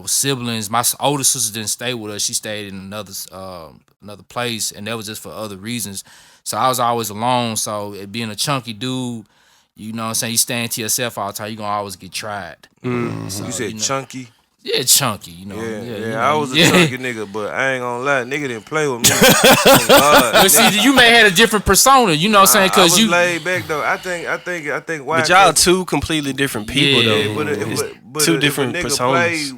siblings. My older sister didn't stay with us. She stayed in another place, and that was just for other reasons. So I was always alone. So it being a chunky dude, you know what I'm saying, you staying to yourself all the time, you're gonna always get tried. So, You said chunky? Yeah, chunky, you know. I was a chunky nigga, but I ain't gonna lie, nigga didn't play with me. Oh, God, but see, you may have had a different persona, you know what I'm saying? I was you laid back though. I think why. But y'all two completely different people though. But two different if a nigga personas. play,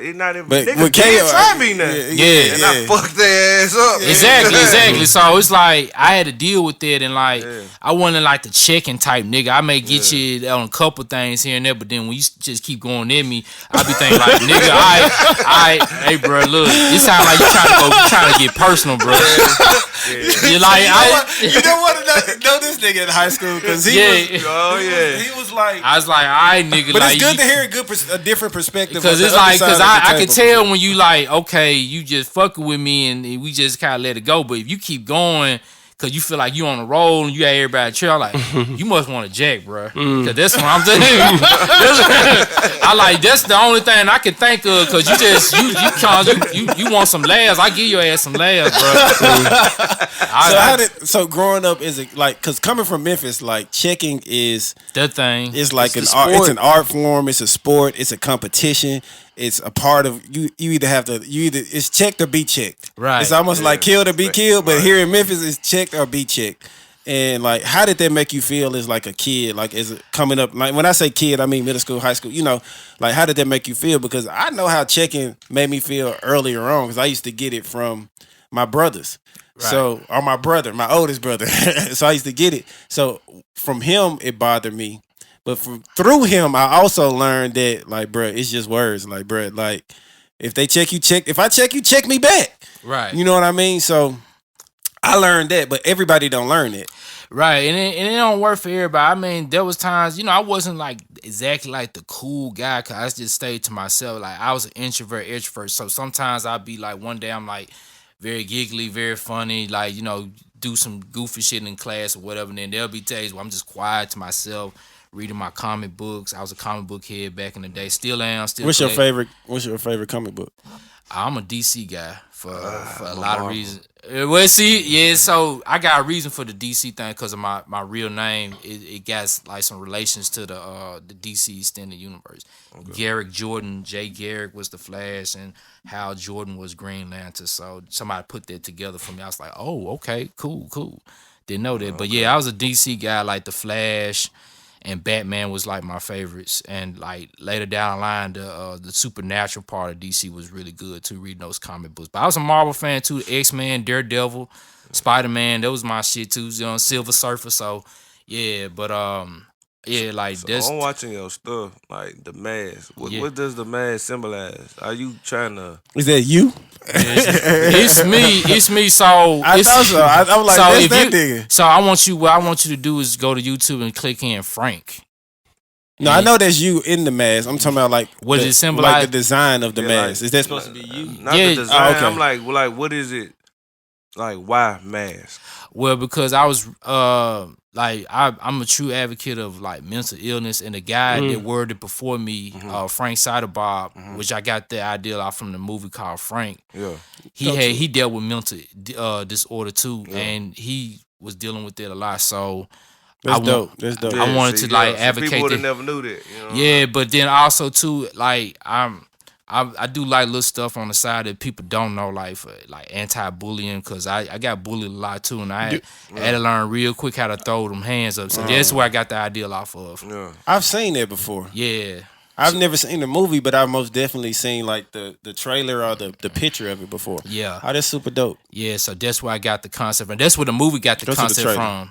it's not even. But Niggas with can't KO, try me now. And I fucked their ass up. Exactly. So it's like I had to deal with it, and like I wasn't like the checking type nigga. I may get you on a couple things here and there, but then when you just keep going at me, I be thinking like, nigga, hey, bro, look, it sound like you trying to get personal, bro. You're like, you don't want to know this nigga in high school because he was like, I was like, all right, nigga. But like, it's good to hear a different perspective. Because it's like, because I can tell when you like, okay, you just fucking with me and we just kind of let it go. But if you keep going, because you feel like you on a roll and you got everybody chill, I'm like, you must want to jack, bro. Because that's what I'm telling you. I like, that's the only thing I can think of, because you want some laughs. I give your ass some laughs, bro. So growing up, is it like, because coming from Memphis, like checking is that thing. It's like it's an art form. It's a sport. It's a competition. It's a part of you. You either it's checked or be checked. Right. It's almost like killed or be killed. But here in Memphis, it's checked or be checked. And like, how did that make you feel as like a kid? Like, is it coming up? Like when I say kid, I mean middle school, high school. You know, like how did that make you feel? Because I know how checking made me feel earlier on. Because I used to get it from my brothers. Right. So, or my brother, my oldest brother. So I used to get it. So from him, it bothered me. But through him, I also learned that, like, bruh, it's just words. Like, bruh, like, if they check you, check. If I check you, check me back. Right. You know what I mean? So I learned that, but everybody don't learn it. Right. And it don't work for everybody. I mean, there was times, I wasn't like exactly like the cool guy, because I just stayed to myself. Like, I was an extrovert. So sometimes I'd be like, one day I'm like very giggly, very funny, like, do some goofy shit in class or whatever. And then there'll be days where I'm just quiet to myself, reading my comic books. I was a comic book head back in the day. Still am. What's your favorite comic book? I'm a DC guy for a lot of reasons. Well, see, so I got a reason for the DC thing because of my real name. It got like some relations to the DC extended universe. Okay. Garrick Jordan, Jay Garrick was the Flash, and Hal Jordan was Green Lantern. So somebody put that together for me. I was like, oh, okay, cool. Didn't know that, but yeah, I was a DC guy, like the Flash. And Batman was like my favorites, and like later down the line, the supernatural part of DC was really good too, reading those comic books. But I was a Marvel fan too, X-Men, Daredevil, Spider-Man. That was my shit too. Silver Surfer. So yeah, but like this. So I'm watching your stuff, like the mask. What does the mask symbolize? Are you trying to? Is that you? It's me. So I thought so. I was like, so that's that nigga. So what I want you to do is go to YouTube and click in Frank. No, I know that's you in the mask. I'm talking about like what does it symbolize? Like the design of the mask. Is that supposed to be you? Not the design. Okay. I'm like, what is it? Like, why mask? Well, because I was I'm a true advocate of like mental illness, and the guy that worded before me, Frank Siderbob, which I got the idea off from the movie called Frank. Yeah, he dealt with mental disorder too, and he was dealing with it a lot. So That's dope. I wanted to advocate. People would have never knew that. You know? Yeah, but then also too, like I do like little stuff on the side that people don't know, like for like anti-bullying, because I got bullied a lot too, and I had to learn real quick how to throw them hands up. So that's where I got the idea off of. Yeah. I've seen that before. Yeah. I've never seen the movie, but I've most definitely seen like the trailer or the picture of it before. Yeah. Oh, that's super dope. Yeah, so that's where I got the concept, and that's where the movie got the concept from.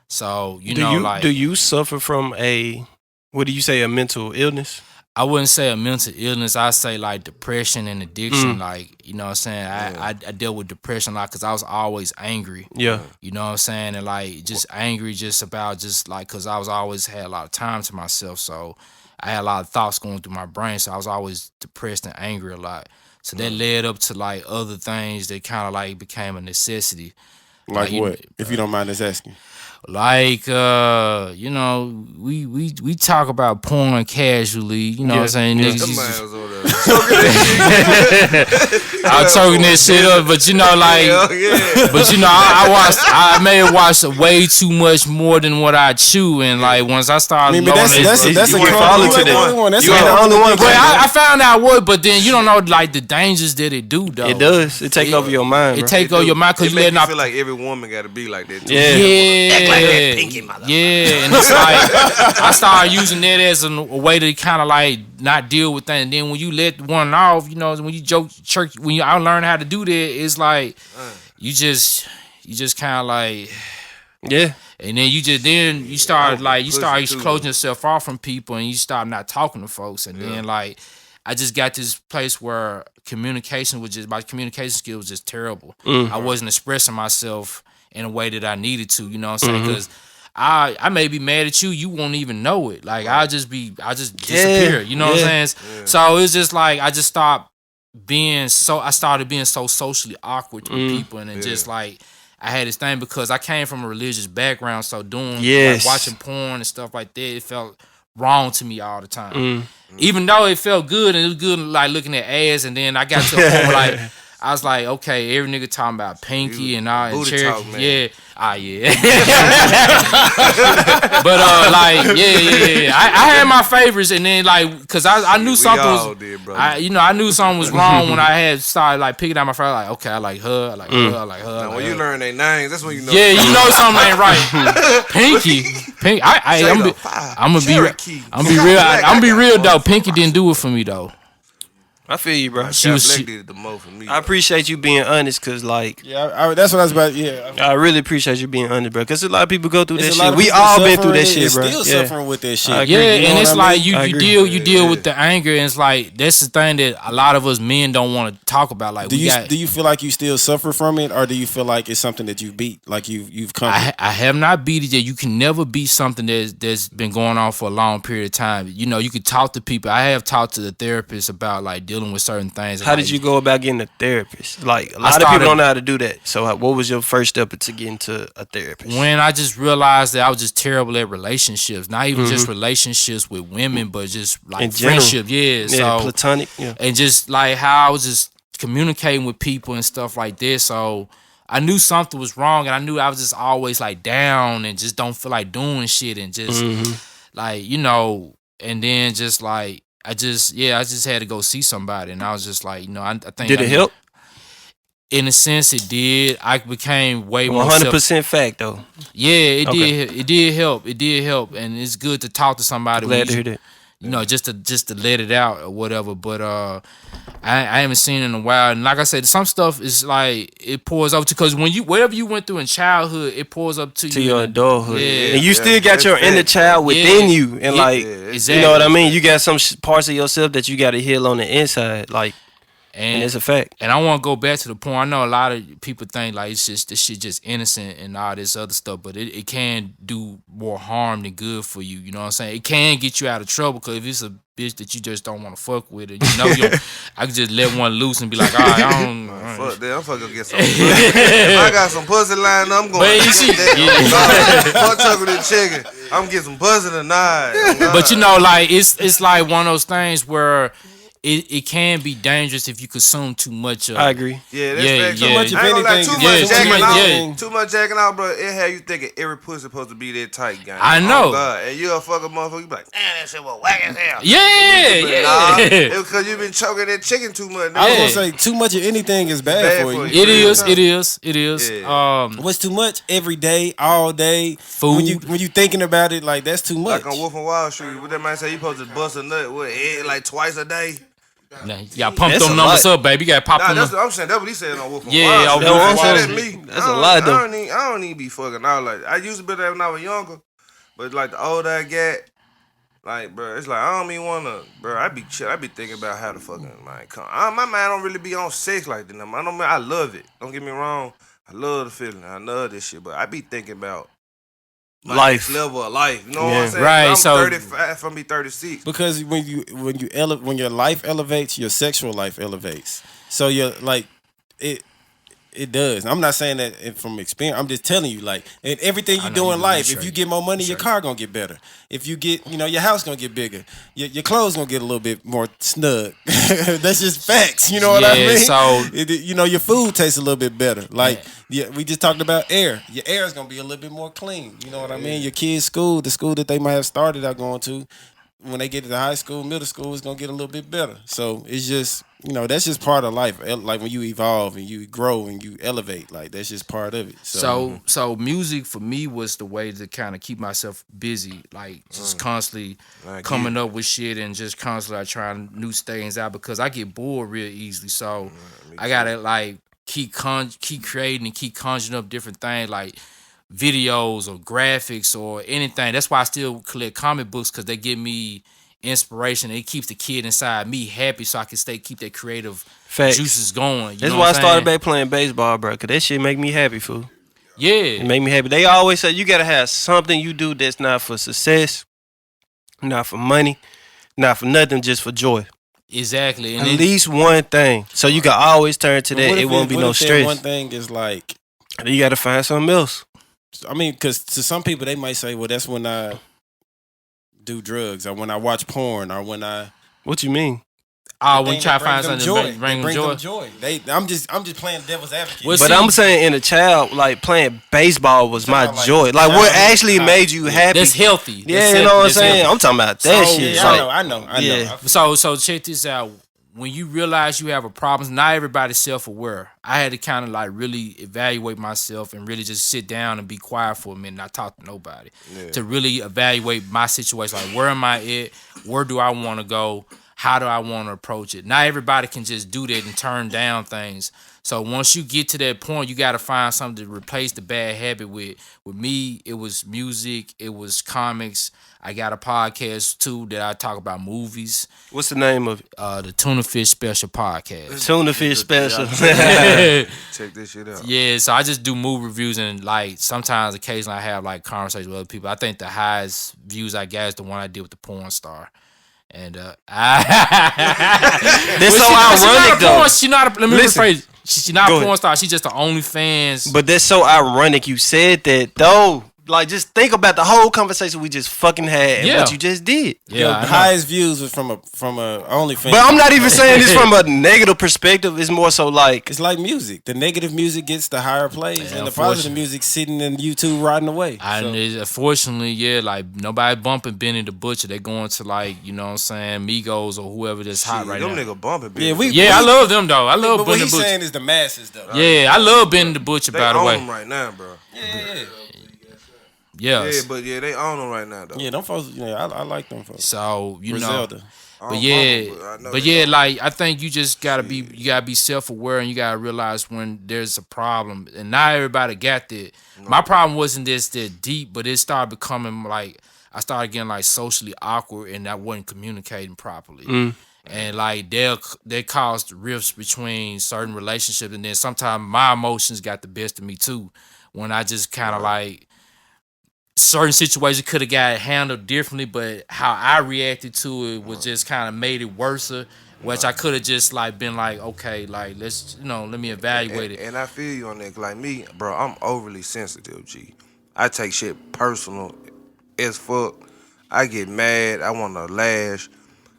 So do you suffer from a mental illness? I wouldn't say a mental illness. I say like depression and addiction. Like, you know what I'm saying? I dealt with depression a lot because I was always angry. Yeah. You know what I'm saying? And like just angry just about just like because I was always had a lot of time to myself. So I had a lot of thoughts going through my brain. So I was always depressed and angry a lot. So that led up to like other things that kind of like became a necessity. Like what? If you don't mind us asking. Like, you know, we talk about porn casually, you know what I'm saying? Niggas Them used mans to- over there choking that shit. I'm talking this shit up, but you know, like, Hell yeah. but you know, I may have watched way too much more than what I chew, and like once I started, But that's you a can close- follow you to ain't the that. only one. That's You ain't the only one, but I found out what, but then you don't know like the dangers that it do though. It does. It take over your mind, It bro. take over your mind because It you make letting you off. feel like every woman got to be like that. Too. Yeah. Yeah, and it's like I started using that as a way to kind of like not deal with things. And then when you let one off, you know, when you joke church, I learned how to do that, it's like you just kind of like, Yeah. and then you start like you start pussy too, closing though. yourself off from people, and you start not talking to folks, and then like I just got this place where communication was just my communication skills was just terrible. I wasn't expressing myself in a way that I needed to, you know what I'm saying? Because I may be mad at you, you won't even know it. Like I just disappear, you know what I'm saying? So it's just like I just stopped being so. I started being so socially awkward with people, and then just like I had this thing because I came from a religious background, so doing Yes. like watching porn and stuff like that, it felt wrong to me all the time. Even though it felt good and it was good, like looking at ass, and then I got to a point where like I was like, okay, every nigga talking about Pinky and all and booty Cherokee, talk, man. yeah, yeah. But like, yeah. I had my favorites, and then like, cause I knew something all was, did, brother. I knew something was wrong when I had started like picking out my friend. Like, okay, I like her, I like her, I like her. I Now, like when her. you learn their names, that's when you know. Yeah, you know something ain't right. Pinky. I'm gonna be Cherokee. I'm gonna be real though. Pinky didn't do it for me though. I feel you, bro. She was Black she, did it the most for me. I appreciate you being honest, cause like Yeah, that's what I was about. Yeah, I really appreciate you being honest, bro. Cause a lot of people go through that It's a lot shit. of We people all been through suffering that shit, and bro. Still Yeah. suffering with that shit. I agree. yeah, You know and what it's I like mean? I you agree. deal with the anger, and it's like that's the thing that a lot of us men don't want to talk about. Like Do you feel like you still suffer from it, or do you feel like it's something that you beat, like you've come? I have not beat it yet. You can never beat something that's been going on for a long period of time. You know, you could talk to people. I have talked to the therapist about like dealing with certain things. How like, did you go about getting a therapist? Like a lot of started- people don't know how to do that. So what was your first step to getting to a therapist? When I just realized that I was just terrible at relationships, not even just relationships with women, but just like In general. friendship. Yeah, yeah, so platonic. Yeah. and just like how I was just communicating with people and stuff like this. So I knew something was wrong, and I knew I was just always like down and just don't feel like doing shit, and just like, you know, and then just like I just had to go see somebody, and I was just like, you know, I think Did it help? In a sense, it did. I became way more 100% fact though. Yeah, it Okay. did. It did help. It did help, and it's good to talk to somebody. when Glad to you- hear that. You know, just to let it out or whatever. But I haven't seen it in a while, and like I said, some stuff is like it pours up to, because when you whatever you went through in childhood, it pours up to To you your in- adulthood, Yeah. and you still got your that's inner fact. child within Yeah. you, and Yeah. like Exactly. you know what I mean. You got some parts of yourself that you got to heal on the inside, like, and it's a fact. And I want to go back to the point. I know a lot of people think like it's just this shit just innocent and all this other stuff, but it can do more harm than good for you. You know what I'm saying? It can get you out of trouble, because if it's a bitch that you just don't want to fuck with, and you know I could just let one loose and be like, all right, I don't. Fuck that, I'm fucking get some pussy. If I got some pussy lined up, I'm going But to you see- fuck talking to the chicken. I'm getting some pussy tonight. But you know, like it's like one of those things where it can be dangerous if you consume too much of it. I agree. Yeah, that's Yeah, fact. yeah. Too much, If I ain't gonna lie, anything, too yeah, much too jacking much, out. yeah. Too much jacking out, bro. It have you thinking every pussy supposed to be that tight, gang. I know. Oh, God. And you a fucking motherfucker, you be like, damn, that shit was whack as hell. Yeah, Nah, yeah. it's because you been choking that chicken too much. I was Yeah. gonna say too much of anything is bad, Bad for for you. you. It is. Yeah. What's too much? Every day, all day. Food. When you thinking about it, like that's too much. Like on Wolf and Wall Street, what that man say, you supposed to bust a nut with head like twice a day. Nah, you gotta pump That's them a numbers lot. up, baby. You gotta pop Nah, them that's up. what I'm saying. That's what he said on Wolf and Yeah, Wall on Street. Wolf and That's Wall that Street. me. That's a lot, though. I don't need to be fucking out like that. I used to be that when I was younger, but like the older I get, like, bro, it's like I don't even wanna, bro. I be thinking about how to fucking like come. My mind don't really be on sex like that. I love it. Don't get me wrong. I love the feeling. I love this shit, but I be thinking about my Life. next level of life. You know what Yeah. I'm saying? Right, I'm so- 35. I'm be 36. Because when your life elevates, your sexual life elevates. So you're like it It does. I'm not saying that from experience. I'm just telling you, like, in everything you know do you in do life, research. if you get more money, your car gonna get better. If you get, your house gonna get bigger. Your clothes gonna get a little bit more snug. That's just facts. You know what I Yeah, mean? so- your food tastes a little bit better. Like, we just talked about air. Your air is gonna be a little bit more clean. You know what I mean? Your kids' school, the school that they might have started out going to, when they get to the high school, middle school, it's gonna get a little bit better. So it's just, that's just part of life. Like when you evolve and you grow and you elevate, like that's just part of it. So music for me was the way to kind of keep myself busy, like just constantly coming up with shit and just constantly like, trying new things out because I get bored real easily. So I gotta like keep creating and keep conjuring up different things like videos or graphics or anything. That's why I still collect comic books because they give me inspiration. It keeps the kid inside me happy so I can keep that creative juices going. That's why I started back playing baseball, bro, because that shit make me happy, fool. Yeah. It make me happy. They always say you got to have something you do that's not for success, not for money, not for nothing, just for joy. Exactly. And at least one thing. So you can always turn to that. It won't be no stress. One thing is like, you got to find something else. I mean, because to some people they might say, well, that's when I do drugs or when I watch porn or when I. What you mean? When you try to find something to bring them joy. I'm just playing devil's advocate. But I'm saying in a child, like playing baseball was my joy. Like what actually made you happy. That's healthy. Yeah, you know what I'm saying? I'm talking about that shit. Yeah, I know. Yeah. So check this out. When you realize you have a problem, not everybody's self-aware. I had to kind of like really evaluate myself and really just sit down and be quiet for a minute, not talk to nobody, to really evaluate my situation. Like, where am I at? Where do I want to go? How do I want to approach it? Not everybody can just do that and turn down things. So once you get to that point, you got to find something to replace the bad habit with. With me, it was music. It was comics. I got a podcast, too, that I talk about movies. What's the name of it? The Tuna Fish Special Podcast. Tuna Fish Special. Check this shit out. Yeah, so I just do movie reviews and, like, sometimes, occasionally, I have, like, conversations with other people. I think the highest views I got is the one I did with the porn star. And that's so ironic, though. Let me rephrase. She's not a porn star. She's just an OnlyFans. But that's so ironic you said that, though. Like, just think about the whole conversation we just fucking had and what you just did. Yeah, the highest views was from a OnlyFans. But I'm not even saying this from a negative perspective. It's more so like... It's like music. The negative music gets the higher plays, and the positive music sitting in YouTube riding away. Unfortunately, like, nobody bumping Benny the Butcher. They going to, like, you know what I'm saying, Migos or whoever that's hot right now. Them nigga bumping Benny. I love them, though. I love Benny the Butcher. What he's saying is the masses, though. Yeah, I love Benny the Butcher, by the way. They own them right now, bro. Yeah, but they own them right now, though. Yeah, them folks. Yeah, I like them folks. So Griselda. But like I think you just gotta be self-aware and you gotta realize when there's a problem. And not everybody got that. No. My problem wasn't that deep, but it started becoming like I started getting like socially awkward and I wasn't communicating properly. And like they caused rifts between certain relationships, and then sometimes my emotions got the best of me too. When I just kind of like. Certain situations could have got handled differently, but how I reacted to it was just kind of made it worse. Which I could have just like been like, okay, like let's let me evaluate it. And I feel you on that. Like me, bro, I'm overly sensitive. G, I take shit personal as fuck. I get mad. I want to lash.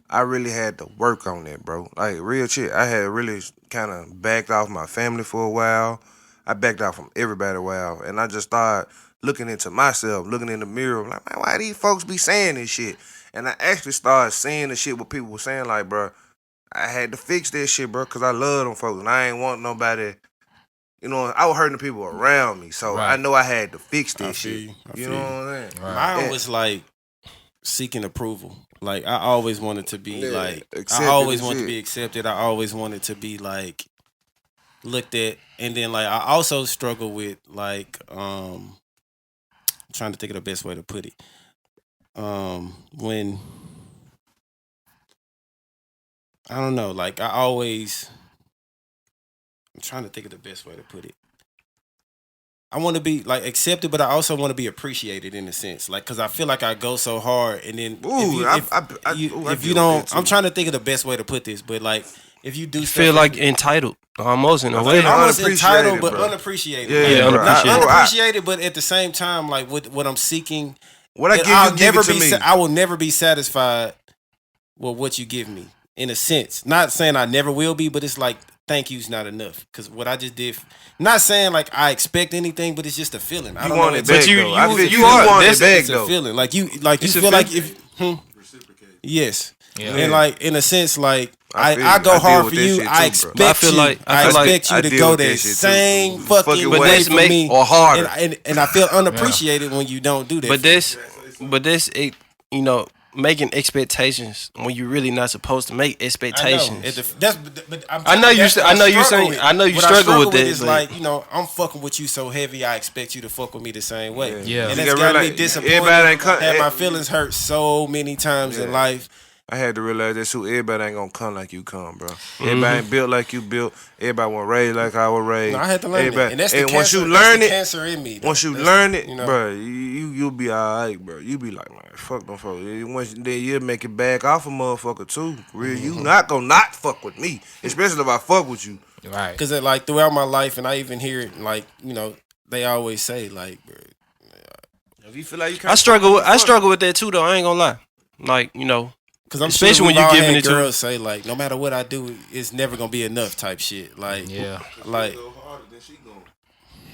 I really had to work on that, bro. Like real shit. I had really kind of backed off my family for a while. I backed off from everybody a while, and I just started looking into myself, looking in the mirror, like, man, why these folks be saying this shit? And I actually started seeing the shit what people were saying, like, bro, I had to fix that shit, bro, because I love them folks, and I ain't want nobody, I was hurting the people around me, so I know I had to fix that shit. You know what I'm saying? Mine was like seeking approval. Like, I always wanted to be I always wanted to be accepted. I always wanted to be like looked at, and then like I also struggle with like I'm trying to think of the best way to put it. When I don't know, like I'm trying to think of the best way to put it. I want to be like accepted, but I also want to be appreciated in a sense, like because I feel like I go so hard, and then if you don't, I'm trying to think of the best way to put this, but like if you do stuff, feel like entitled almost in a way. almost entitled, Unappreciated, but bro. unappreciated. Yeah, bro. Not Unappreciated. unappreciated, but at the same time, like what I'm seeking, What I that give I'll you, give never it to be. me. I will never be satisfied with what you give me. In a sense, not saying I never will be, but it's like thank you's not enough because what I just did. Not saying like I expect anything, but it's just a feeling. I You don't want know. it back, you- though. I you- feel you you are- want it It's back, a though. feeling like you It's a feel like feeling. if yes. Yeah. And like in a sense, like I feel I you. go I deal hard with for that you. shit I too, expect bro. I feel you. like- I I feel like expect I you to deal go with that that shit too. same Fucking fucking way. way But for let's me, or harder. and I feel unappreciated when you don't do that. But this, it, you know, making expectations when you're really not supposed to make expectations. But I know you saying- I know you what struggle with that, Is but- like I'm fucking with you so heavy. I expect you to fuck with me the same way. Yeah. and You that's gotta got me realize, disappointed. everybody ain't come- Had my feelings hurt so many times in life. I had to realize that too. Everybody ain't gonna come like you come, bro. Everybody ain't built like you built. Everybody wasn't raised like I was raised. No, I had to learn Everybody, it, and that's the once cancer. you learn that's the it, cancer in me. once you That's learn the- it, you know. bro, you'll be alright, bro. You be like, man, fuck them folks. Once then you'll make it back off a motherfucker too. Real, you not gonna not fuck with me, especially if I fuck with you. Right. Because like throughout my life, and I even hear it, like they always say, like, bro, If you feel like you can't, I struggle with that too, though. I ain't gonna lie. Like, you know, because I'm Especially sure when we've you all giving had it to- girls say, like, no matter what I do, it's never gonna be enough type shit. Like, Yeah. like.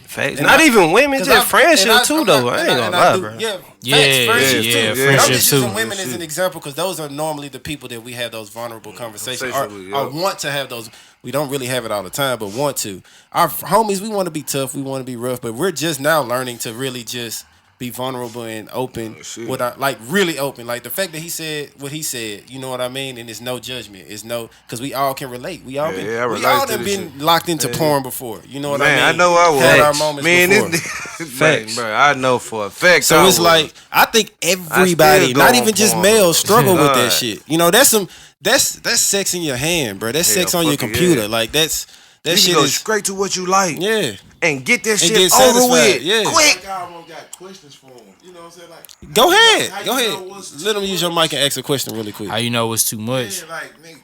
facts. And Not I- even women, 'cause just friendship and too, I'm though. not- I ain't and gonna I lie, do- bro. Yeah, Yeah, friendships yeah, too. friendships I'm just too. using women as an example because those are normally the people that we have those vulnerable conversations. Conversations with, I yeah. want to have those. We don't really have it all the time, but want to. Our homies, we want to be tough. We want to be rough, but we're just now learning to really just be vulnerable and open shit. with our, like really open. Like the fact that he said what he said, you know what I mean? And it's no judgment. It's no, because we all can relate. We all Yeah, been, yeah, I we relate all to done this been shit. locked into porn before. You know what Man, I I mean? know I was. Had our Facts. moments Man, before. this Facts. bro, I know for a fact. So I it's was. like I think everybody, go not on even just porn. males, struggle with that God. shit. You know, that's sex in your hand, bro. That's Hell, sex on your fucking computer. yeah. Like that you shit can go is straight to what you like, yeah. and get that And shit get over satisfied, with, yeah. quick. I almost got questions for him. You know what I'm saying? Like, Go how ahead, you go know ahead. what's Let too them use your much? mic and ask a question really quick. How you know it's too much? Yeah, like, nigga,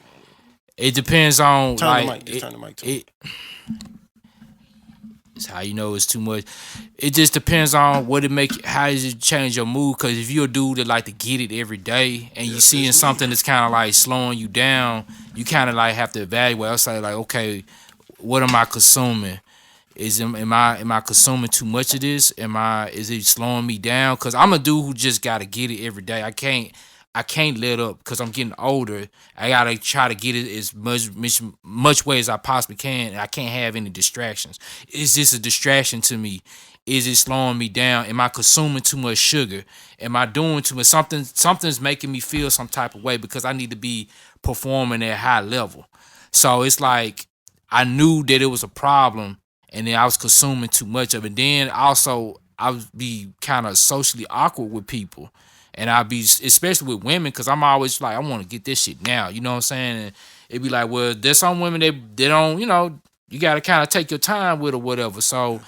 It depends on Turn like the mic. Just turn the mic to it, it's how you know it's too much. It just depends on what it make. How does it change your mood? Because if you're a dude that like to get it every day, and you seeing something that's kind of like slowing you down, you kind of like have to evaluate. I'll say like, okay, what am I consuming? Am I consuming too much of this? Is it slowing me down? Because I'm a dude who just gotta get it every day. I can't let up because I'm getting older. I gotta try to get it as much way as I possibly can. And I can't have any distractions. Is this a distraction to me? Is it slowing me down? Am I consuming too much sugar? Am I doing too much? Something's making me feel some type of way because I need to be performing at a high level. So it's like I knew that it was a problem, and then I was consuming too much of it. Then also I would be kind of socially awkward with people. And I'd be, especially with women, because I'm always like, I want to get this shit now. You know what I'm saying? And it'd be like, well, there's some women they don't, you got to kind of take your time with or whatever. So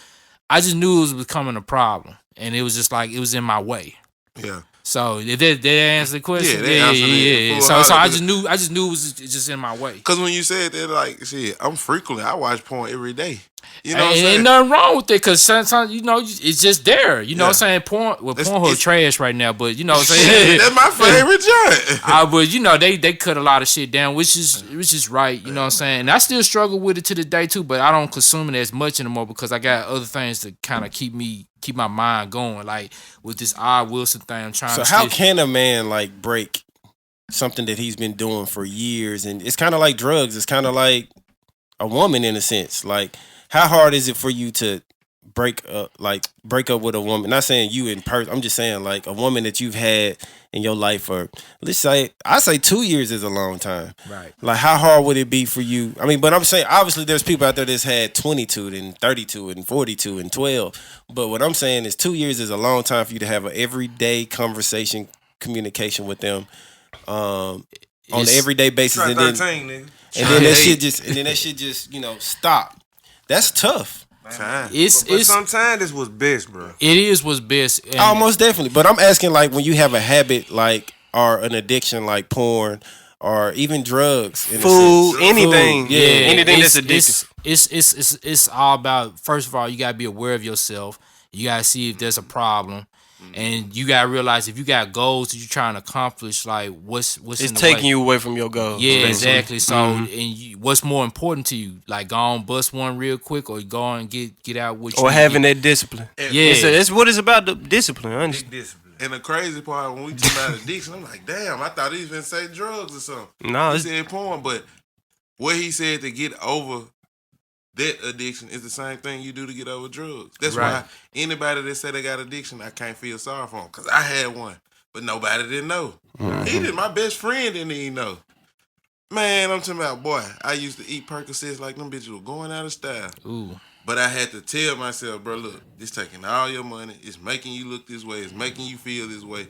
I just knew it was becoming a problem. And it was just like, it was in my way. yeah. So did that answer the question? Yeah, they answered it. So I just knew it was just in my way. Because when you said that, like, shit, I watch porn every day. You know what I'm Ain't saying? nothing wrong with it because sometimes, it's just there. You know what I'm Yeah. saying? Pornhub it's- trash right now, but you know what I'm saying? That's my favorite joint. But they cut a lot of shit down, which is right. You know what I'm saying? And I still struggle with it to the day too, but I don't consume it as much anymore because I got other things to kind of keep my mind going. Like with this odd Wilson thing, I'm trying. So to how still- can a man like break something that he's been doing for years? And it's kind of like drugs. It's kind of like a woman in a sense. Like how hard is it for you to break up with a woman? Not saying you in person. I'm just saying like a woman that you've had in your life for, let's say, I say 2 years is a long time. Right. Like how hard would it be for you? I mean, but I'm saying obviously there's people out there that's had 22 and 32 and 42 and 12. But what I'm saying is 2 years is a long time for you to have an everyday conversation, communication with them on an It's- everyday basis, Try and then 13, nigga. that shit just stop. That's tough. Time. But sometimes this was best, bro. It is what's best. And Almost definitely. But I'm asking like when you have a habit like or an addiction like porn or even drugs, in a Food, sense. anything, Food, yeah. anything it's, that's addictive. It's all about, first of all, you gotta be aware of yourself. You gotta see if there's a problem. And you gotta realize if you got goals that you're trying to accomplish, like what's It's in the taking way. you away from your goals. Yeah, basically. exactly. So, and what's more important to you? Like, go on, bust one real quick, or go on and get out what you Or need. having that discipline. Yeah. It's what it's about, the discipline, honestly. Discipline. And the crazy part, when we talk about addiction, I'm like, damn, I thought he was gonna say drugs or something. No, He it's, said porn, but what he said to get over that addiction is the same thing you do to get over drugs. That's Right. why anybody that say they got addiction, I can't feel sorry for them, because I had one, but nobody didn't know. He did. My best friend didn't even know. Man, I'm talking about, boy, I used to eat Percocets like them bitches were going out of style. Ooh. But I had to tell myself, bro, look, this taking all your money. It's making you look this way. It's making you feel this way.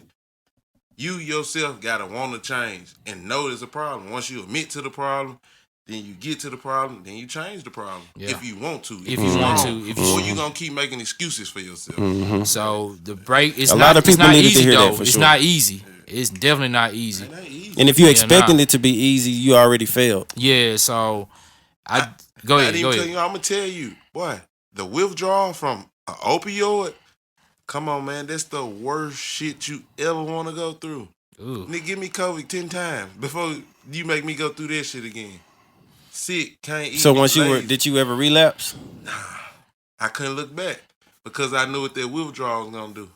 You yourself got to want to change and know there's a problem. Once you admit to the problem, then you get to the problem, then you change the problem. Yeah. If you want to. If you want to, Or you going to keep making excuses for yourself. So the break, it's A not, lot of it's people not needed to easy hear that though. for It's sure. not easy. It's definitely not easy. It ain't easy. And if you Yeah, expecting nah. it to be easy, you already failed. Yeah. So go ahead. Go ahead. I'm going to tell you, boy, the withdrawal from an opioid, come on, man, that's the worst shit you ever want to go through. Ooh. Nigga, give me COVID 10 times before you make me go through that shit again. Sick, can't eat. So once lazy. did you ever relapse? I couldn't look back because I knew what that withdrawal was gonna do.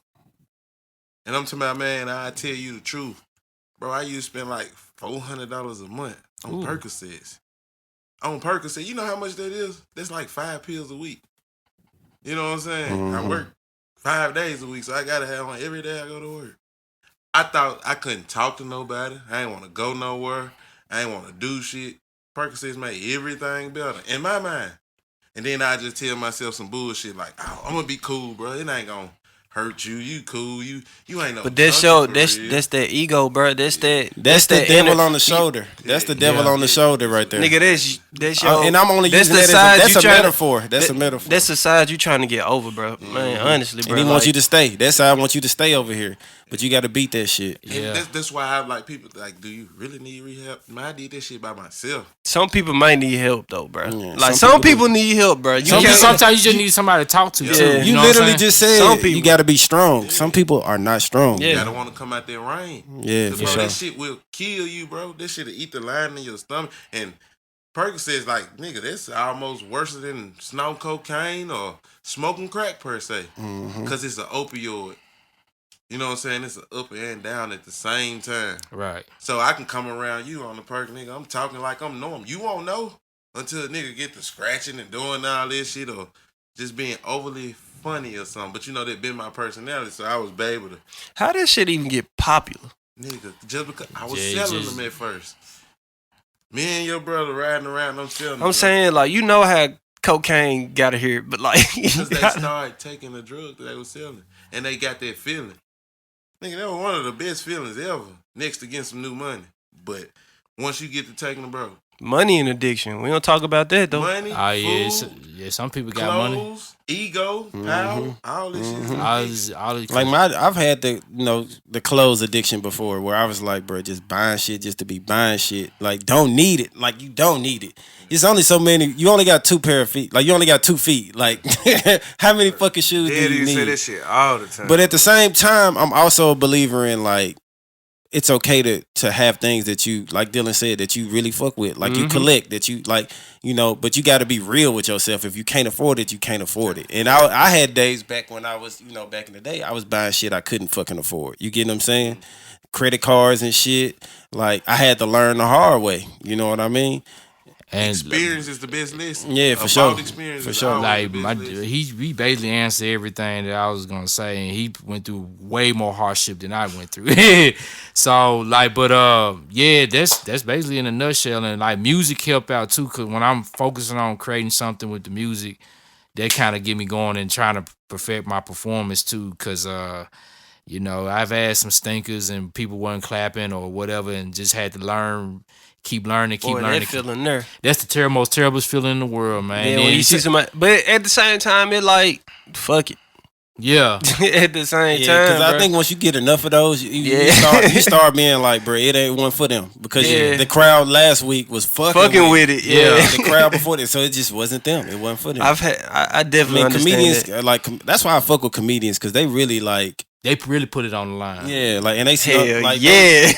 And I'm talking about, man, I tell you the truth, bro. I used to spend like $400 a month on Ooh. Percocets. On Percocet, you know how much that is? That's like 5 pills a week. You know what I'm saying? I work 5 days a week, so I gotta have one every day I go to work. I thought I couldn't talk to nobody. I ain't want to go nowhere. I ain't want to do shit. Percocets made everything better in my mind. And then I just tell myself some bullshit like, oh, I'm gonna be cool, bro. It ain't gonna hurt you. You cool. You ain't no. but that's junkie your for real. that's that ego, bro. That's the Devil inner- on the shoulder. That's the devil on the shoulder right there. Nigga, that's your. And I'm only that's using the that side as you a tryna- metaphor. That's a metaphor. That's the side you trying to get over, bro. Man, honestly, bro. and he like, wants you to stay. That's how I want you to stay over here. But you got to beat that shit. And Yeah. that's why I like people like, do you really need rehab? Man, I did that shit by myself. Some people might need help though, bro. Yeah, like some some people people need help, bro. You Sometimes you just need somebody to talk to. Yeah. Too, You You know what I'm literally saying? just Some said people- you got to be strong. Some people are not strong. Yeah. You gotta want to come out there and rain. Yeah, Bro, for sure. that shit will kill you, bro. That shit will eat the lining in your stomach. And Percocets, like, nigga, that's almost worse than snorting cocaine or smoking crack per se. Because it's an opioid. You know what I'm saying? It's an up and down at the same time. Right. So I can come around you on the perk, nigga. I'm talking like I'm normal. You won't know until a nigga get to scratching and doing all this shit or just being overly funny or something. But you know, that been my personality, so I was able to, How that shit even get popular? nigga, just because I was Yeah, selling just- them at first. Me and your brother riding around, I'm selling them. I'm saying, like, you know how cocaine got to here, but like, Because they started taking the drug that they was selling. And they got that feeling. Nigga, that was one of the best feelings ever. Next to getting some new money. But once you get to taking them, bro, money and addiction. We don't talk about that though. money, Oh yeah, food, some people got money. clothes, ego, power, all this shit. All these Like I've had the clothes addiction before, where I was like, bro, just buying shit just to be buying shit. Like, don't need it. Like, you don't need it. It's only so many. You only got 2 pair of feet. Like, you only got 2 feet. Like, how many fucking shoes do Daddy you say need? that shit all the time. But at the same time, I'm also a believer in, like, it's okay to have things that you, like Dylan said, that you really fuck with. Like, you collect, that you, like, you know, but you got to be real with yourself. If you can't afford it, you can't afford it. And I had days back when I was, back in the day, I was buying shit I couldn't fucking afford. You get what I'm saying? Credit cards and shit. Like, I had to learn the hard way. You know what I mean? and Experience is the best lesson. Yeah, for A sure. bald experience For is sure. always like the my best lesson. he basically answered everything that I was gonna say, and he went through way more hardship than I went through. So like, but yeah, that's basically in a nutshell. And like, music help out too, cause when I'm focusing on creating something with the music, that kind of get me going and trying to perfect my performance too, cause I've had some stinkers and people weren't clapping or whatever, and just had to keep learning. Boy, that feeling there. That's the most terrible feeling in the world, man. Then Then when you see somebody, but at the same time, it like, fuck it. Yeah. at the same Yeah, because time, I think once you get enough of those, Yeah. you start being like, bro, it ain't one for them. Because Yeah. the crowd last week was fucking with it. Yeah, The crowd before that, so it just wasn't them. It wasn't for them. I definitely understand comedians that. like that's why I fuck with comedians because they really like They really put it on the line. yeah, like and they Hell like yeah.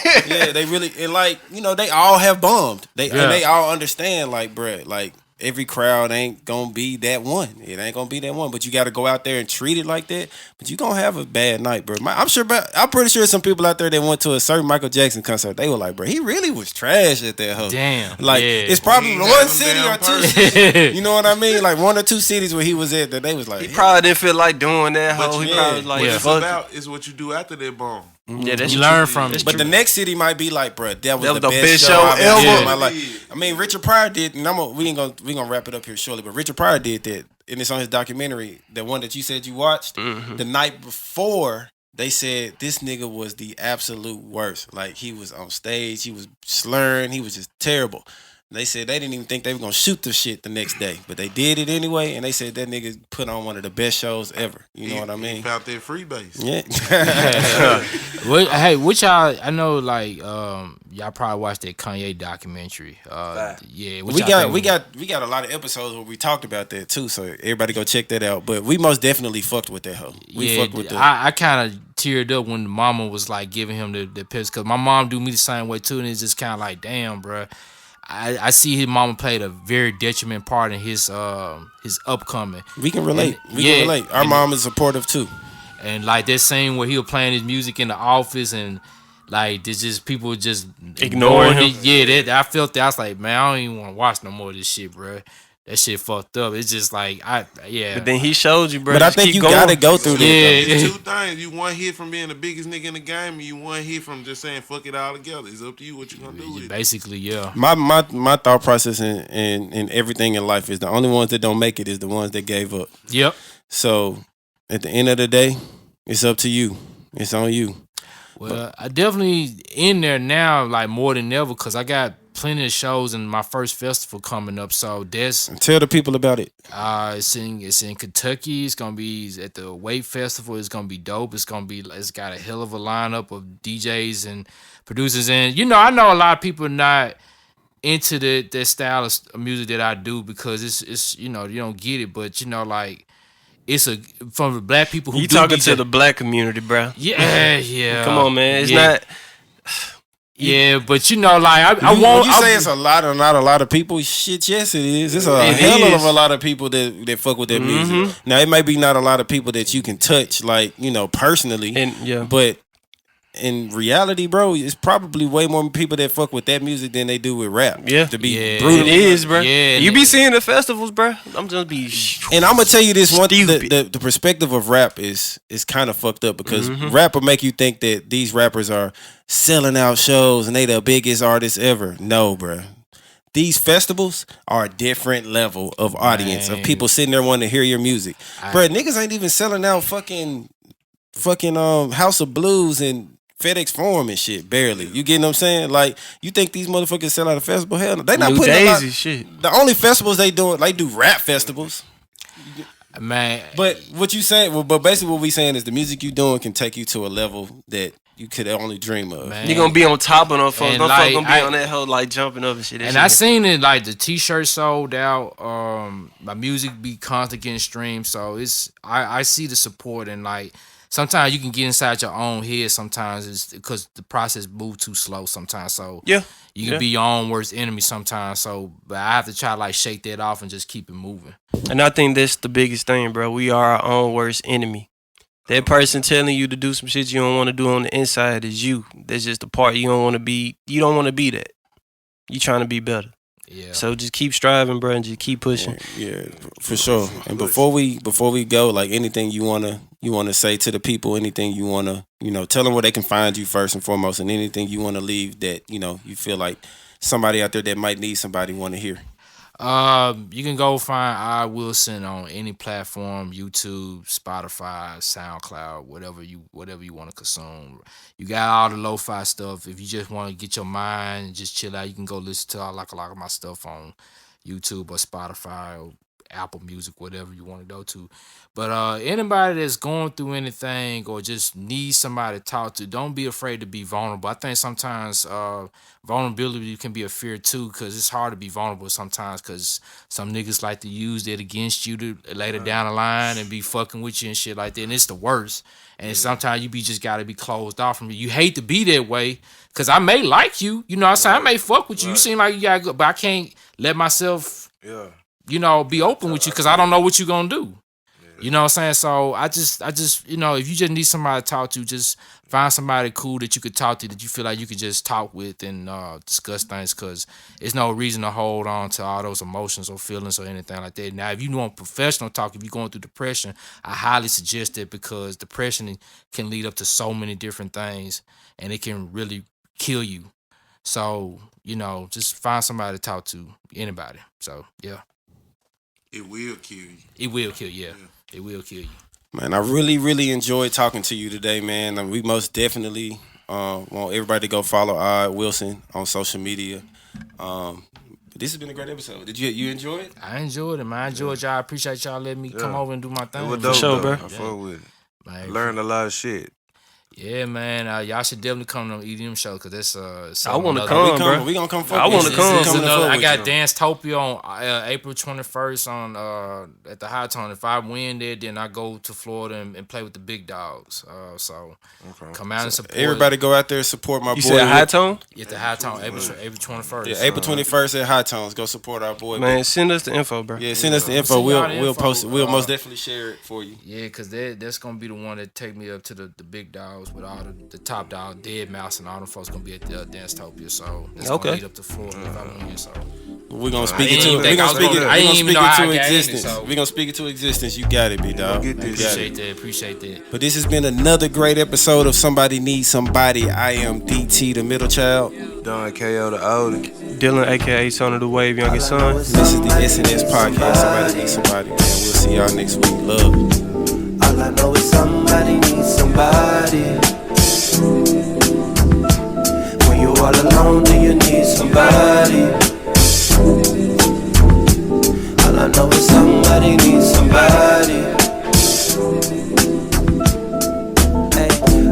they really and like they all have bombed. And they all understand like bruh, like every crowd ain't gonna be that one. It ain't gonna be that one. But you got to go out there and treat it like that. But you gonna have a bad night, bro. I'm pretty sure some people out there that went to a certain Michael Jackson concert, they were like, bro, he really was trash at that hoe. Damn. Like it's probably He one had them city or down two. purpose. You know what I mean? Like 1 or 2 cities where he was at that they was like, He probably didn't feel like doing that. But Hoe. He you- probably was like, What it's fuck. about is what you do after that bomb. Yeah, that's You true. learn from it. But the next city might be like, bro, that was the best show I've ever seen ever. in my life. I mean, Richard Pryor did, and we gonna wrap it up here shortly. But Richard Pryor did that, and it's on his documentary, the one that you said you watched. The night before, they said this nigga was the absolute worst. Like he was on stage, he was slurring, he was just terrible. They said they didn't even think they were gonna shoot the shit the next day, but they did it anyway, and they said that nigga put on one of the best shows ever. You know what I He mean? found that free base. Yeah. Hey, which y'all? I know, like, y'all probably watched that Kanye documentary. Yeah, which we y'all got think- we got a lot of episodes where we talked about that too, so everybody go check that out. But we most definitely fucked with that hoe. We fucked with that. I kind of teared up when the mama was like giving him the piss because my mom do me the same way too, and it's just kind of like, damn, bro. I see his mama played a very detriment part in his upcoming. We can relate. And- We yeah, can relate. Our and- mom is supportive too. And like that scene where he was playing his music in the office and like there's just people just Ignoring him. it. Yeah, that I felt that. I was like, man, I don't even want to watch no more of this shit, bro. That shit fucked up. It's just like But then he showed you, bro. But I Just think keep you going. gotta go through that. Yeah. It's 2 things. You one hit from being the biggest nigga in the game, and you one hit from just saying fuck it all together. It's up to you what you gonna do with it. basically, yeah. My thought process in everything in life is the only ones that don't make it is the ones that gave up. Yep. So at the end of the day, it's up to you. It's on you. Well, I definitely in there now, like more than ever, because I got plenty of shows in my first festival coming up. So that's Tell the people about it. it's in Kentucky. It's gonna be at the Wait Festival. It's gonna be dope. It's got a hell of a lineup of DJs and producers. And I know a lot of people not into that style of music that I do because it's you don't get it, but like it's from the black people who You do talking DJ. to the black community, bro. Yeah. Come on, man. It's Yeah. not. Yeah, but like I When won't. you say it's a lot or not a lot of people, shit, yes it is. It's a It hell is. of a lot of people that fuck with that music. Now it may be not a lot of people that you can touch, like personally, And yeah. but in reality, bro, it's probably way more people that fuck with that music than they do with rap. Yeah. To be Yeah. brutal. It is, bro. Yeah, You be seeing the festivals, bro. I'm just be. And I'm gonna tell you this one thing: Stupid. the perspective of rap is kind of fucked up because Mm-hmm. rap will make you think that these rappers are selling out shows and they the biggest artists ever. No, bro. These festivals are a different level of audience of Man. people sitting there wanting to hear your music, bro. Niggas ain't even selling out fucking House of Blues and FedEx Forum and shit. Barely. You get what I'm saying? Like you think these motherfuckers sell out a festival? Hell, no. They not New putting a lot. Daisy shit. The only festivals they do rap festivals. man. But what you saying? Well, but basically what we saying is the music you doing can take you to a level that you could only dream of. Man. You gonna be on top of them folks. And Them like, folks gonna be I- on that hoe like jumping up and shit. That And shit I get- seen it like the T-shirt sold out. My music be constant getting streamed, so I see the support and like sometimes you can get inside your own head. Sometimes it's because the process move too slow. Sometimes so Yeah. you can Yeah. be your own worst enemy sometimes. So but I have to try to like shake that off and just keep it moving. And I think that's the biggest thing, bro. We are our own worst enemy. That person telling you to do some shit you don't want to do on the inside is you. That's just the part you don't want to be. You don't want to be that. You trying to be better. Yeah. So just keep striving, bro, and just keep pushing. Yeah, for sure. And before we go, like anything you wanna say to the people, anything you wanna tell them where they can find you first and foremost, and anything you wanna leave that you feel like somebody out there that might need somebody want to hear. You can go find I Wilson on any platform, YouTube, Spotify, SoundCloud, whatever you want to consume. You got all the lo-fi stuff. If you just want to get your mind and just chill out, you can go listen to a lot of my stuff on YouTube or Spotify or Apple Music, whatever you want to go to. But anybody that's going through anything or just needs somebody to talk to, don't be afraid to be vulnerable. I think sometimes vulnerability can be a fear too, because it's hard to be vulnerable sometimes because some niggas like to use that against you to later down the line and be fucking with you and shit like that. And it's the worst. And sometimes you just got to be closed off from it. You hate to be that way because I may like you. You know what I'm saying? I may fuck with you. You seem like you got good, but I can't let myself, be open with you because I don't know what you're going to do. You know what I'm saying? So I just, if you just need somebody to talk to, just find somebody cool that you could talk to, that you feel like you could just talk with and discuss things, because there's no reason to hold on to all those emotions or feelings or anything like that. Now, if you want professional talk, if you're going through depression, I highly suggest it, because depression can lead up to so many different things and it can really kill you. So, just find somebody to talk to, anybody. So, yeah. It will kill you. It will kill you, yeah. It will kill you. Man, I really, really enjoyed talking to you today, man. And we most definitely want everybody to go follow Odd Wilson on social media. This has been a great episode. Did you enjoy it? I enjoyed it, man. I enjoyed y'all. I appreciate y'all letting me come over and do my thing. It was For dope, sure, bro. bro. I fuck with it. Man, Learned a lot of shit. Yeah, man. Y'all should definitely come to the EDM show, because that's. I want to another- come, bro. We gonna come. I want to come. I got Dance Topia on April 21st on at the High Tone. If I win there, then I go to Florida and play with the big dogs. So come out and support. Everybody go out there and support my boy. You said High Tone? At the High Tone, April 21st. Yeah, April 21st at High Tones. Go support our boy. Man, send us the info, bro. Yeah, send us the info. Send y'all the We'll info. post it. We'll most definitely share it for you. Yeah, because that's going to be the one that take me up to the big dogs with all the top dog, Dead Mouse, and all them folks going to be at the Dance Topia. So it's going to lead up to Florida if I win. So we're going to speak it to existence. We're going to speak it to existence. You got it, B-Dog. Appreciate that. But this has been another great episode of Somebody Needs Somebody. I am DT, the middle child. Don KO, the oldie. Dylan, a.k.a. Son of the Wave, youngest son. This is the SNS Podcast. Somebody Needs Somebody, man. We'll see y'all next week. Love. All I know is somebody needs somebody. When you all alone, do you need somebody? All I know is somebody needs somebody. Hey,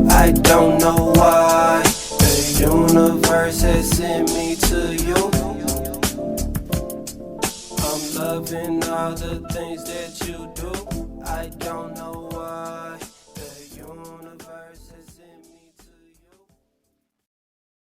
I don't know why the universe has sent me to you. I'm loving all the things that you do.